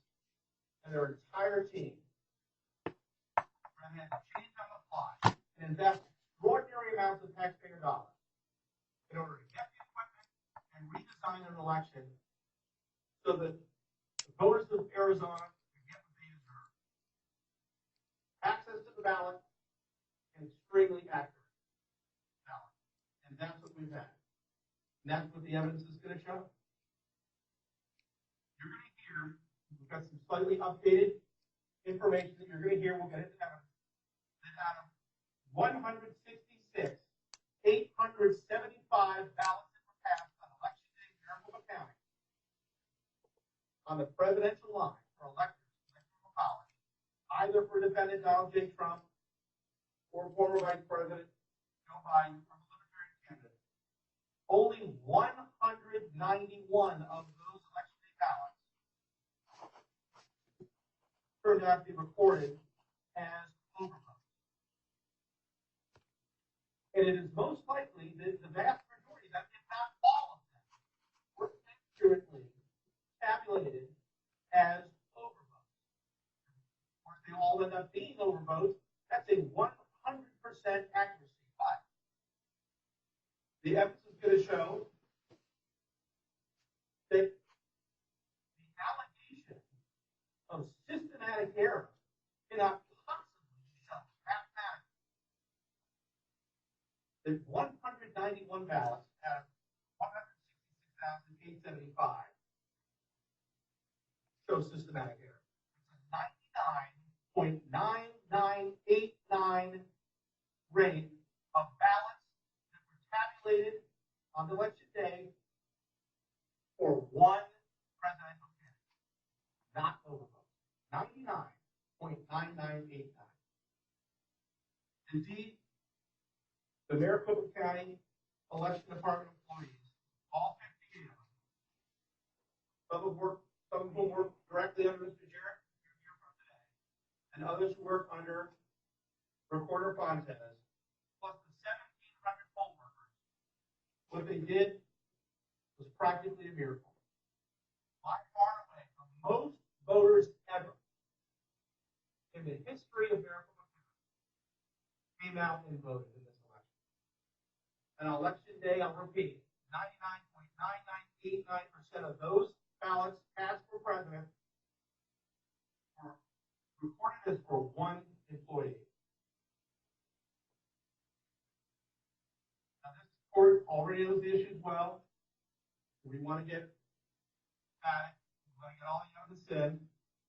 and their entire team. And they had to change on the fly and invest extraordinary amounts of taxpayer dollars in order to get the equipment and redesign an election so that the voters of Arizona could get what they deserve. Access to the ballot and extremely accurate ballot. And that's what we've had. And that's what the evidence is going to show. You're going to hear, we've got some slightly updated information that you're going to hear. We'll get into evidence. That out of 166, 875 ballots that were passed on election day in Maricopa County on the presidential line for electors in Maricopa College, either for defendant Donald J. Trump or former Vice President Joe Biden or the Libertarian candidate. Only 191 of those election day ballots turned out to be recorded as overvotes. And it is most likely that the vast majority of them, if not all of them, were accurately tabulated as overvotes. Or if they all end up being overvotes, that's a 100% accuracy. But the evidence is going to show that the allegation of systematic error cannot possibly be shown mathematically. That 191 ballots out of 166,875 show systematic error. It's a 99.9989 rate of ballots that were tabulated on election day for one presidential candidate, not overvotes. 99.9989. Indeed, the Maricopa County Election Department employees, all 58 of them, some of whom work directly under Mr. Jarrett, you're here from today, and others who work under Recorder Fontes, plus the 1,700 poll workers. What they did was practically a miracle. By far and away, the most voters ever in the history of Maricopa County came out and voted in this election. And on election day, I'll repeat, 99.9989% of those ballots cast for president were recorded as for one employee. Now, this court already knows the issues well. We want to get at it. We want to get all the evidence in,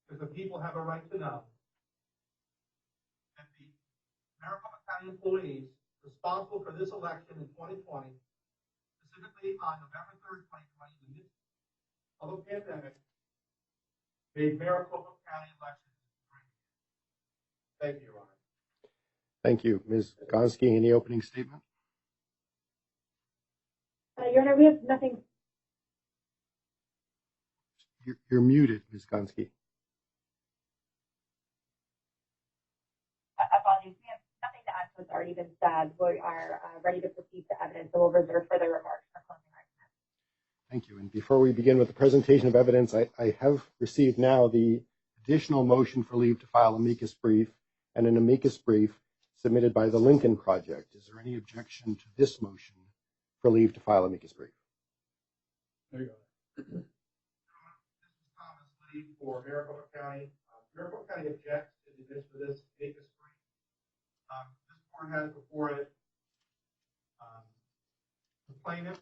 because the people have a right to know that the Maricopa County employees responsible for this election in 2020, specifically on November 3rd, 2020, in the midst of a pandemic, made Maricopa County elections great. Thank you, Your Honor. Thank you. Ms. Gonski, any opening statement? Your Honor, we have nothing. You're muted, Ms. Gonski. Apologies. We have nothing to add to what's already been said. We are ready to proceed to evidence, so we'll reserve further remarks for closing arguments. Thank you. And before we begin with the presentation of evidence, I have received now the additional motion for leave to file amicus brief and an amicus brief submitted by the Lincoln Project. Is there any objection to this motion for leave to file amicus brief? There you go. This is Thomas Lee for Maricopa County. Maricopa County objects to the admission of this amicus brief. This court has before it the plaintiff,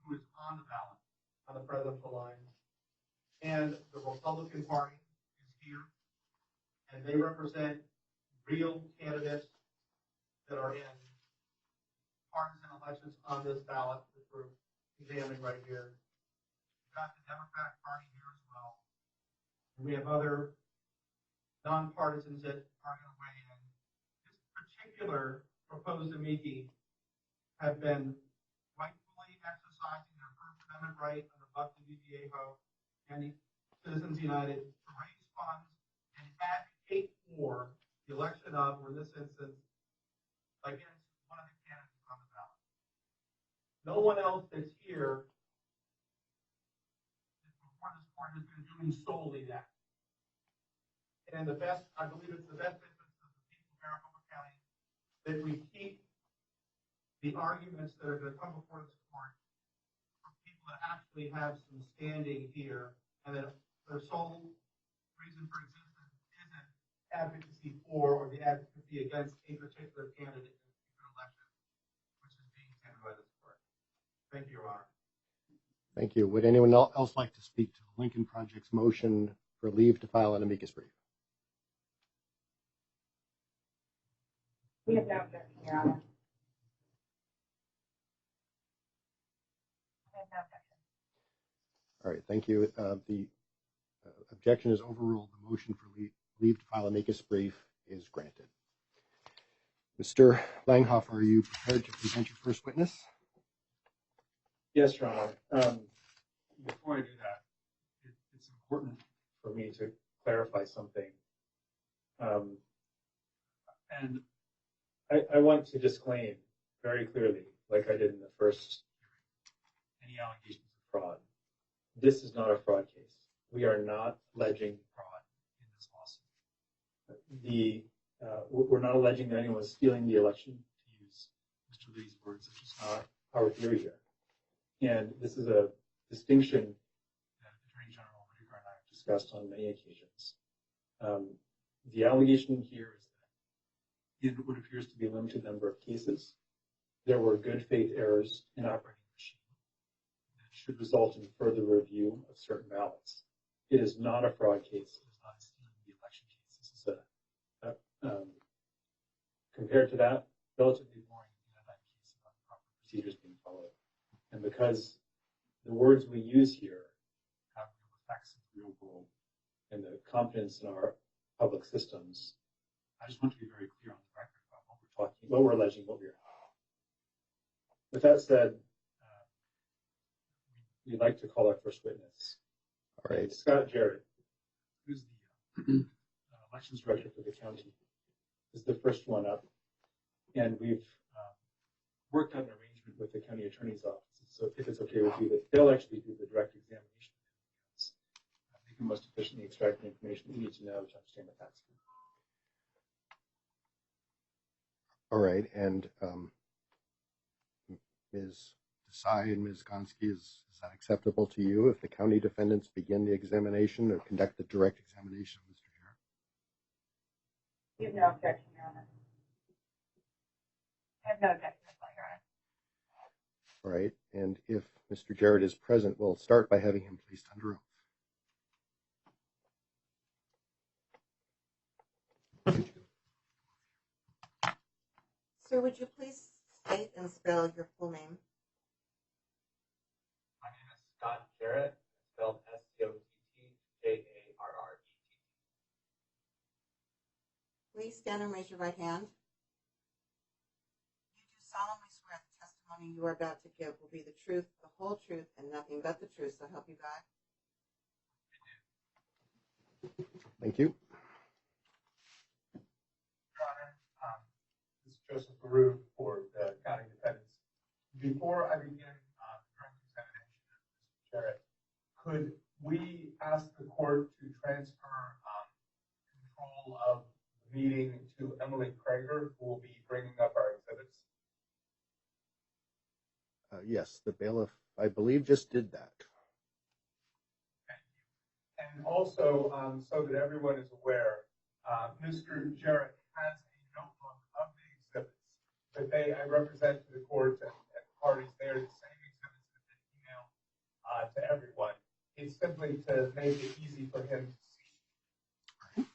who is on the ballot, on the presidential line, and the Republican Party is here, and they represent real candidates that are in partisan elections on this ballot that we're examining right here. We've got the Democratic Party here as well. And we have other nonpartisans that are going to weigh in. This particular proposed amici have been rightfully exercising their First Amendment right under Buckley v. Viejo and the Citizens United to raise funds and advocate for the election of, or in this instance, against one of the candidates on the ballot. No one else that's here before this court has been doing solely that. And the best, I believe it's the best interest of the people of Maricopa County that we keep the arguments that are going to come before this court for people that actually have some standing here, and that their sole reason for existence isn't advocacy for or the advocacy against a particular candidate in a particular election, which is being Thank you, Your Honor. Thank you. Would anyone else like to speak to the Lincoln Project's motion for leave to file an amicus brief? We have no objection, Your Honor. We have no objection. All right, thank you. The objection is overruled. The motion for leave to file an amicus brief is granted. Mr. Langhoff, are you prepared to present your first witness? Yes, Your Honor. Before I do that, it's important for me to clarify something. And I want to disclaim very clearly, like I did in the first hearing, any allegations of fraud. This is not a fraud case. We are not alleging fraud in this lawsuit. We're not alleging that anyone is stealing the election, to use Mr. Lee's words. It's just not our theory here. And this is a distinction that Attorney General Whitaker and I have discussed on many occasions. The allegation here is that in what appears to be a limited number of cases, there were good faith errors in operating the machine that should result in further review of certain ballots. It is not a fraud case. It is not a stealing the election case. This is compared to that, relatively boring case about the proper procedures being followed. And because the words we use here have real effects in the real world and the confidence in our public systems, I just want to be very clear on the record about what we're alleging, what we're. With that said, we'd like to call our first witness. All right. Scott Jarrett, who's the elections director for the county, is the first one up. And we've worked out an arrangement with the county attorney's office. So if it's okay with you, that they'll actually do the direct examination. They can most efficiently extract the information we need to know to understand the facts. All right, and Ms. Desai and Ms. Gonski, is that acceptable to you if the county defendants begin the examination or conduct the direct examination of Mr. Jarrett? We have no objection, Your Honor. I have no objection, Your Honor. All right, and if Mr. Jarrett is present, we'll start by having him placed under oath. Sir, would you please state and spell your full name? My name is Scott Jarrett, spelled Scott-Jarrett. Please stand and raise your right hand. You do solemnly swear the testimony you are about to give will be the truth, the whole truth, and nothing but the truth, so help you God? Thank you. Your Honor, this is Joseph LaRue for the county defendants. Before I begin the direct examination of Mr. Jarrett, could we ask the court to transfer control of the meeting to Emily Krager, who will be bringing up our exhibits? Yes, the bailiff, I believe, just did that. Thank you. And also, so that everyone is aware, Mr. Jarrett has a notebook of the exhibits that I represent to the court and parties. They are the same exhibits that they email to everyone. It's simply to make it easy for him to see.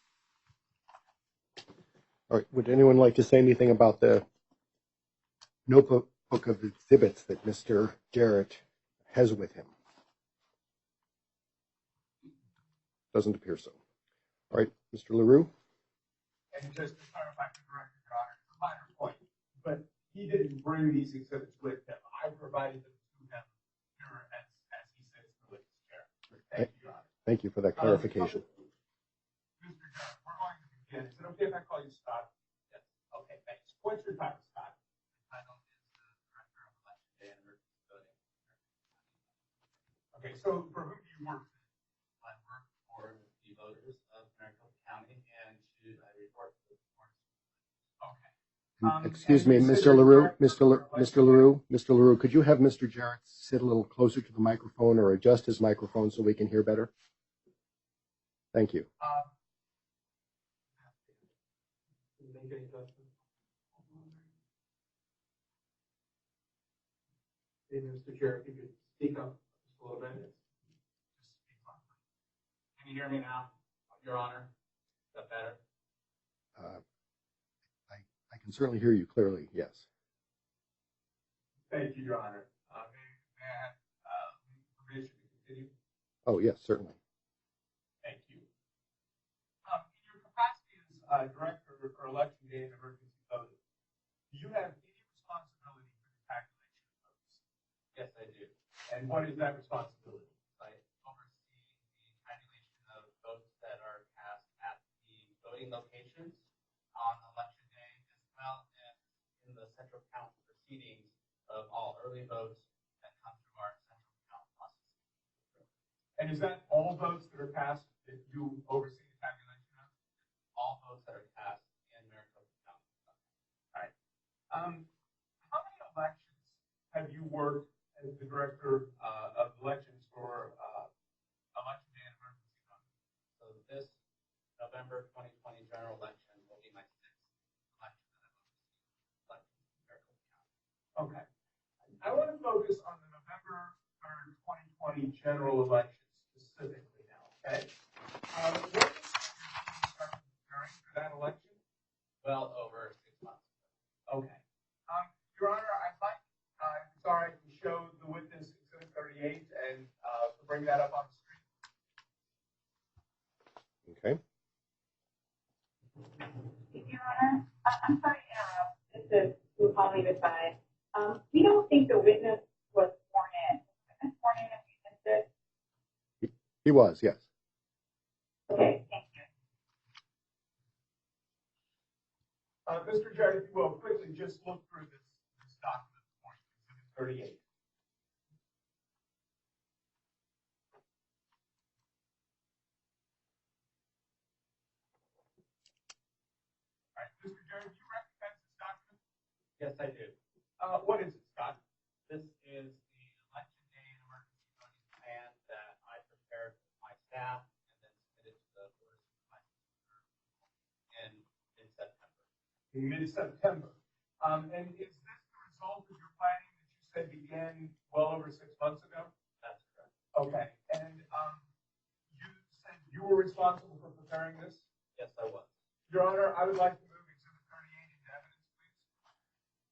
All right, would anyone like to say anything about the notebook of exhibits that Mr. Jarrett has with him? Doesn't appear so. All right, Mr. LaRue? And just to clarify for the record, Your Honor, it's a minor point, but he didn't bring these exhibits with him. I provided them to him here as he sits in the witness chair. Thank you, Your Honor. Thank you for that clarification. Mr. Jarrett, we're going to begin. Is it okay if I call you Scott? Yes. Okay, thanks. What's your title, Scott? My title is the Director of Election Day and Emergency Voting. Okay, so for whom do you work? I work for the voters of Maricopa County, and should I report to the court? Okay. Excuse me, Mr. LaRue, Mr. LaRue, could you have Mr. Jarrett sit a little closer to the microphone or adjust his microphone so we can hear better? Thank you. Hey, Mr. Chair, if you could speak up just a little bit. Just speak loudly. Can you hear me now, Your Honor? Is that better? I can certainly hear you clearly, yes. Thank you, Your Honor. May I have permission to continue? Oh, yes, certainly. Thank you. In your capacity as Director for Election Day and Emergency Voting, do you have any responsibility for the tabulation of votes? Yes, I do. And what is that responsibility? I oversee the tabulation of votes that are cast at the voting locations on election day, as well as in the central count proceedings of all early votes that come through our central count process. And is that all votes that are cast that you oversee the tabulation of? All votes that are cast in Maricopa County. All right. How many elections have you worked as the Director of Elections for Election Day and Emergency Voting? So this November 2020 general election will be my sixth election that I've overseen, election in Maricopa County. Okay. I want to focus on the November 3rd, 2020 general election specifically now, okay? When did you start preparing for that election? Well over 6 months ago. Okay. Your Honor, I'd like, it's all right to show the witness Exhibit 38 and to bring that up on the screen. Okay. Your Honor, I'm sorry to interrupt. This is who Holly was by. We don't think the witness was sworn in. Was the witness sworn in if we missed it? He was, yes. Okay, thank you. Mr. Jared, if you will, quickly just look through this document for you, Exhibit 38. All right, Mr. Jared, do you recognize this document? Yes, I do. What is it, Scott? This is the election day and emergency voting plan that I prepared with my staff and then submitted to the Board of Supervisors in mid-September. In mid-September. And is this the result of your planning that you said began well over 6 months ago? That's correct. Okay. And you said you were responsible for preparing this? Yes, I was. Your Honor, I would like to move Exhibit 38 into evidence, please.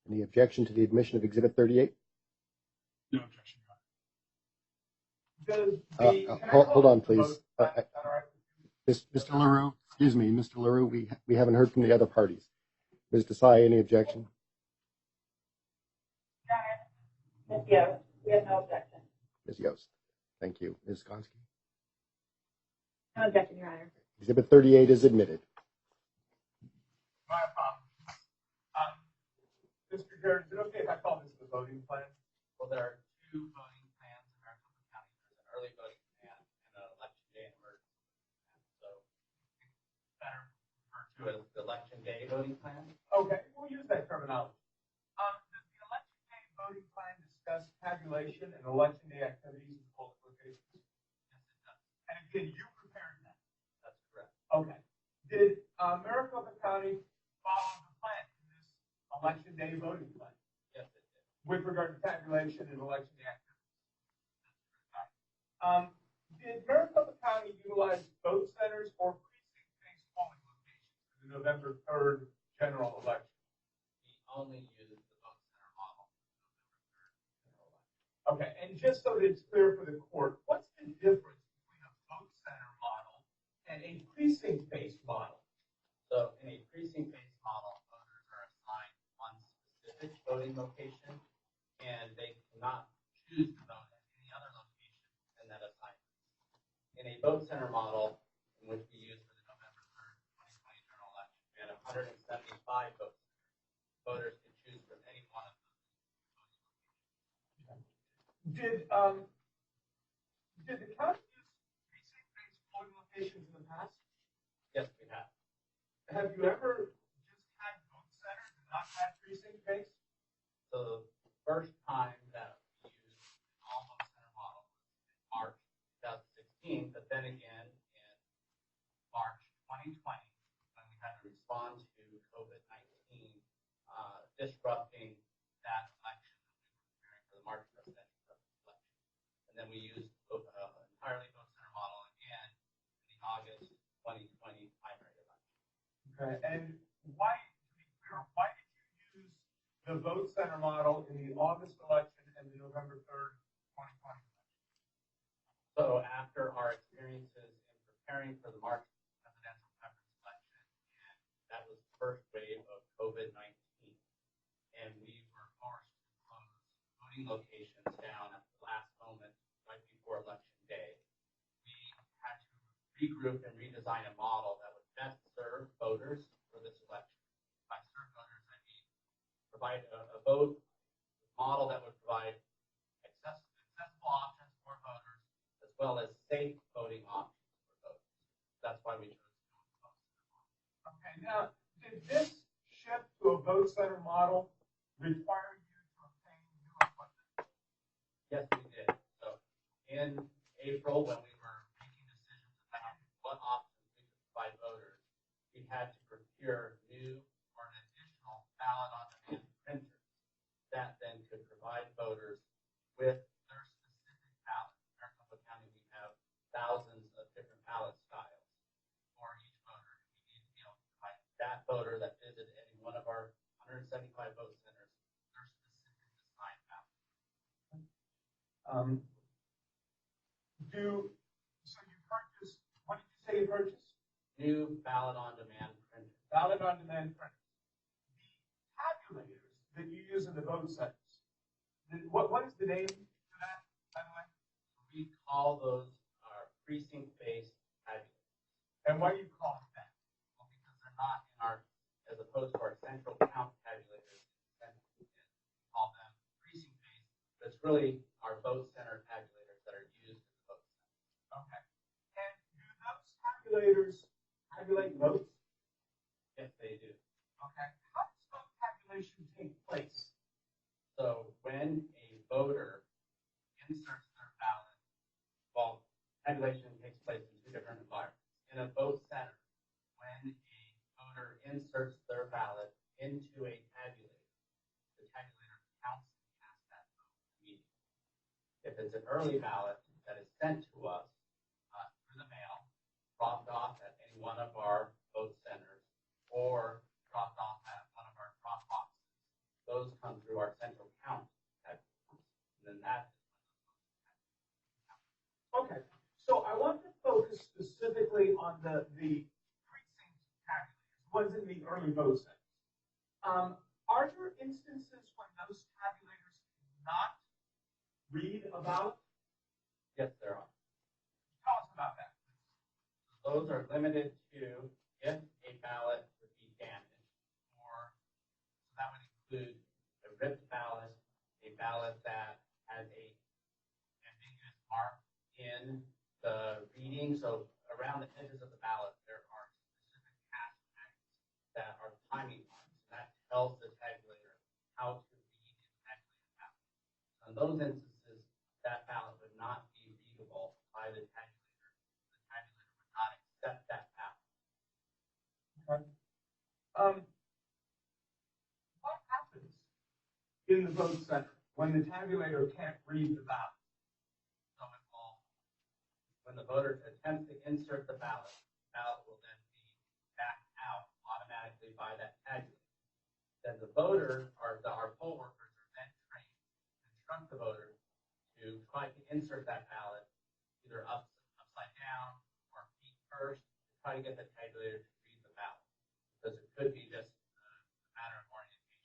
Any objection to the admission of Exhibit 38? No objection, Your Honor. Hold on, please. Is that all right? Mr. LaRue, excuse me, Mr. LaRue, we haven't heard from the other parties. Ms. Desai, any objection? Your Honor, Ms. Yost, we have no objection. Ms. Yost, thank you. Ms. Gonski? No objection, Your Honor. Exhibit 38 is admitted. My apologies. Mr. Jared, is it okay if I call this the voting plan? Well, there are two voting plans in Maricopa County. There's an early voting plan and an election day and emergency plan. So it's better referred to as the election day voting plan. Okay, we'll use that terminology. Does the election day voting plan discuss tabulation and election day activities in polling locations? Yes, it does. And again, you prepared that? That's correct. Okay. Did Maricopa County follow the plan in this election day voting plan Yes, it did. with regard to tabulation and election day activities? Did Maricopa County utilize vote centers or precinct-based polling locations for the November 3rd general election? We only use the vote center model for the November 3rd general election. Okay, and just so that it's clear for the court, what's the difference between a vote center model and a precinct-based model? So in a precinct-based model, voters are assigned one specific voting location, and they cannot choose to vote at any other location in that assignment. In a vote center model, in which we use for the November 3rd, 2020 general election, we had 175 vote centers. Voters can choose from any one of those voting locations. Did the county use precinct-based polling locations in the past? Yes, we have. Have you ever just had vote centers and not had precinct-based? So the first time that we used an all vote center model was in March 2016, but then again in March 2020, when we had to respond to COVID-19 disrupting that election that we were preparing for the March presidential we used entirely vote center model again in the August 2020 primary election. Okay, and why, to be clear, why did you use the vote center model in the August election and the November 3rd, 2020 election? So after our experiences in preparing for the March presidential preference election, and that was the first wave of COVID-19, and we were forced to close voting locations down at the last moment, right before election day, we had to regroup and redesign a model that would best serve voters for this election. By serve voters, I mean provide a vote model that would provide accessible options for voters, as well as safe voting options for voters. That's why we chose to go with the vote center model. Okay, now, did this shift to a vote center model require you to obtain new equipment? Yes, we did. So in April, when we were making decisions about what options we could provide voters, we had to procure new or an additional ballot-on-demand printers that then could provide voters with their specific ballot. In Maricopa County, we have thousands of different ballot styles for each voter. We need to be able to provide that voter that visited any one of our 175 vote centers their specific assigned ballot. So you purchased, what did you say you purchased? New ballot-on-demand printers. Ballot-on-demand printers. The tabulators that you use in the vote centers, what is the name for that, by the way? We call those our precinct-based tabulators. And why do you call it that? Well, because they're not in our, as opposed to our central count tabulators, we call them precinct-based, but it's really our vote center tabulators that are used in the vote center. Okay. And do those tabulators tabulate votes? Yes, they do. Okay. How does vote tabulation take place? So when a voter inserts their ballot, well, tabulation takes place in two different environments. In a vote center, when a voter inserts their ballot into a tabulator, the tabulator counts and casts that vote immediately. If it's an early ballot that is sent to us through the mail, dropped off at any one of our vote centers, or dropped off at one of our drop boxes, those come through our central count tabulators, and then that is when those votes count. Okay. So I want to focus specifically on the precinct tabulators, ones in the early vote centers. Are there instances when those tabulators cannot read a ballot? Yes, there are. Tell us about that. Those are limited to if a ballot would be damaged, or so that would include a ripped ballot, a ballot that has a ambiguous mark in the reading. So around the edges of the ballot, there are specific hash tags that are timing marks, and that tells the tabulator how to read and tabulate a ballot. So in those instances, that ballot would not be readable by the tabulator. The tabulator would not accept that ballot. Okay. What happens in the vote center when the tabulator can't read the ballot? So it will, when the voter attempts to insert the ballot will then be backed out automatically by that tabulator. Then the voter, or our poll workers, are then trained to instruct the voter to try to insert that ballot either upside down or feet first to try to get the tabulator to read the ballot. Because it could be just a matter of orientation.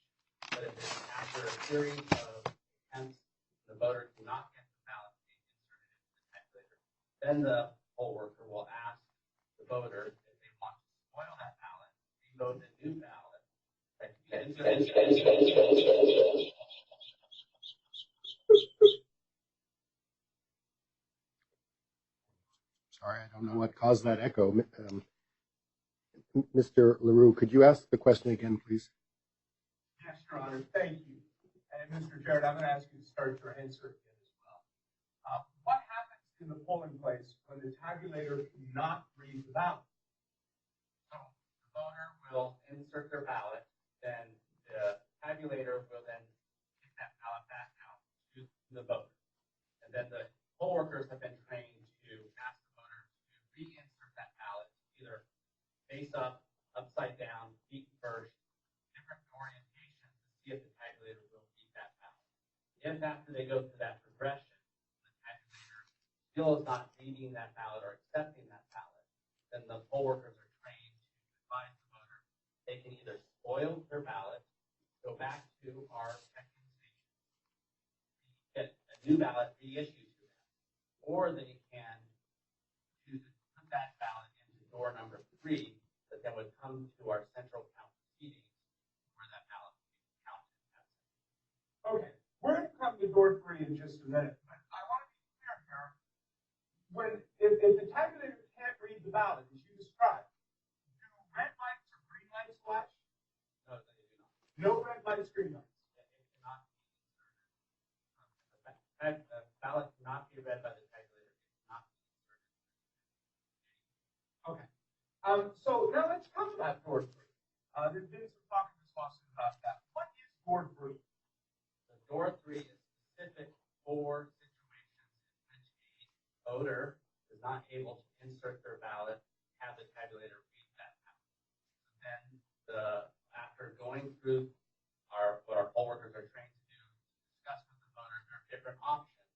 But if it's after a series of attempts, the voter cannot get the ballot being inserted into the tabulator, then the poll worker will ask the voter if they want to spoil that ballot, reload the new ballot that can be inserted. Sorry, I don't know what caused that echo. Mr. LaRue, could you ask the question again, please? Yes, Your Honor. Thank you. And Mr. Jarrett, I'm going to ask you to start your answer again as well. What happens in the polling place when the tabulator cannot read the ballot? So the voter will insert their ballot, then the tabulator will then get that ballot back out to the voter. And then the poll after they go through that progression, the tabulator still is not reading that ballot or accepting that ballot, then the poll workers are trained to advise the voter. They can either spoil their ballot, go back to our checking station, get a new ballot reissued to them, or they can choose to put that ballot into door number 3 that then would come to our central count proceedings where that ballot would be counted. Okay, we're going to come to door 3 in just a minute, but I want to be clear here. If the tabulator can't read the ballot, as you described, do red lights or green lights flash? No, they do not. No red lights, green lights. It cannot be inserted. The ballot cannot be read by the tabulator. It cannot be inserted. Okay. So now let's come to that door 3. There's been some talk in this lawsuit about that. What is door 3? The door 3 is specific for situations in which a voter is not able to insert their ballot, have the tabulator read that ballot. So then, after going through what our poll workers are trained to do, discuss with the voter their different options,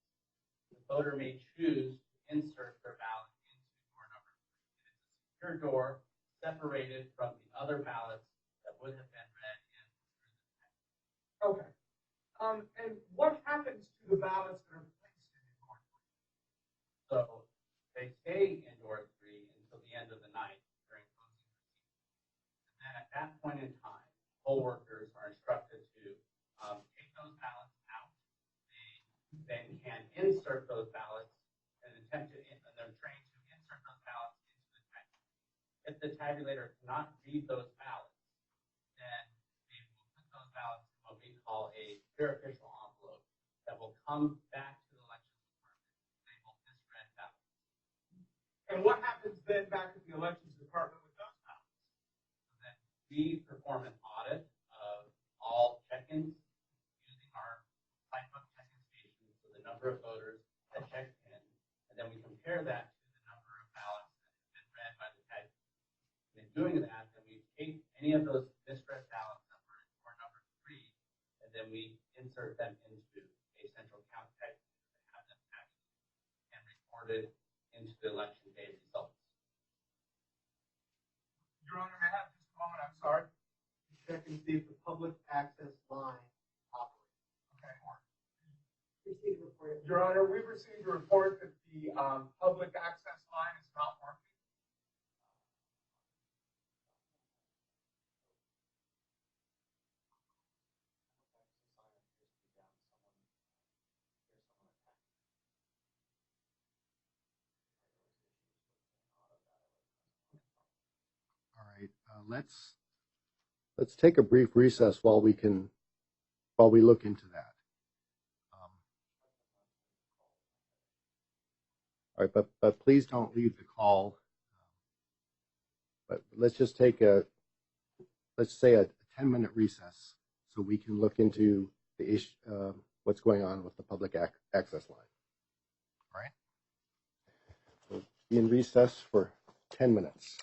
the voter may choose to insert their ballot into door number 3. It is a secure door separated from the other ballots that would have been read in through the tabulator. Okay. And what happens to the ballots that are placed in door 3? So they stay in door 3 until the end of the night during closing proceedings. And then at that point in time, poll workers are instructed to take those ballots out. They then can insert those ballots and they're trained to insert those ballots into the tabulator. If the tabulator cannot read those ballots, then they will put those ballots in what we call a clear official envelope that will come back to the elections department labeled misread ballots. And what happens then back at the elections department with those ballots? So then we perform an audit of all check-ins using our Lightbook check-in station, so the number of voters that checked in, and then we compare that to the number of ballots that have been read by the tabulator. And in doing that, then we take any of those misread ballots that were in door number 3, and then we insert them into a central count tabulator to have them tabulated and recorded into the election day results. Your Honor, may I have just a moment? I'm sorry. Check and see if the public access line operates. Okay. Received report. Your Honor, we've received a report that the public access line is not working. All right, let's take a brief recess while we look into that. All right, but please don't leave the call. But let's just take let's say a 10-minute recess so we can look into the issue, what's going on with the public access line. All right. So be in recess for 10 minutes.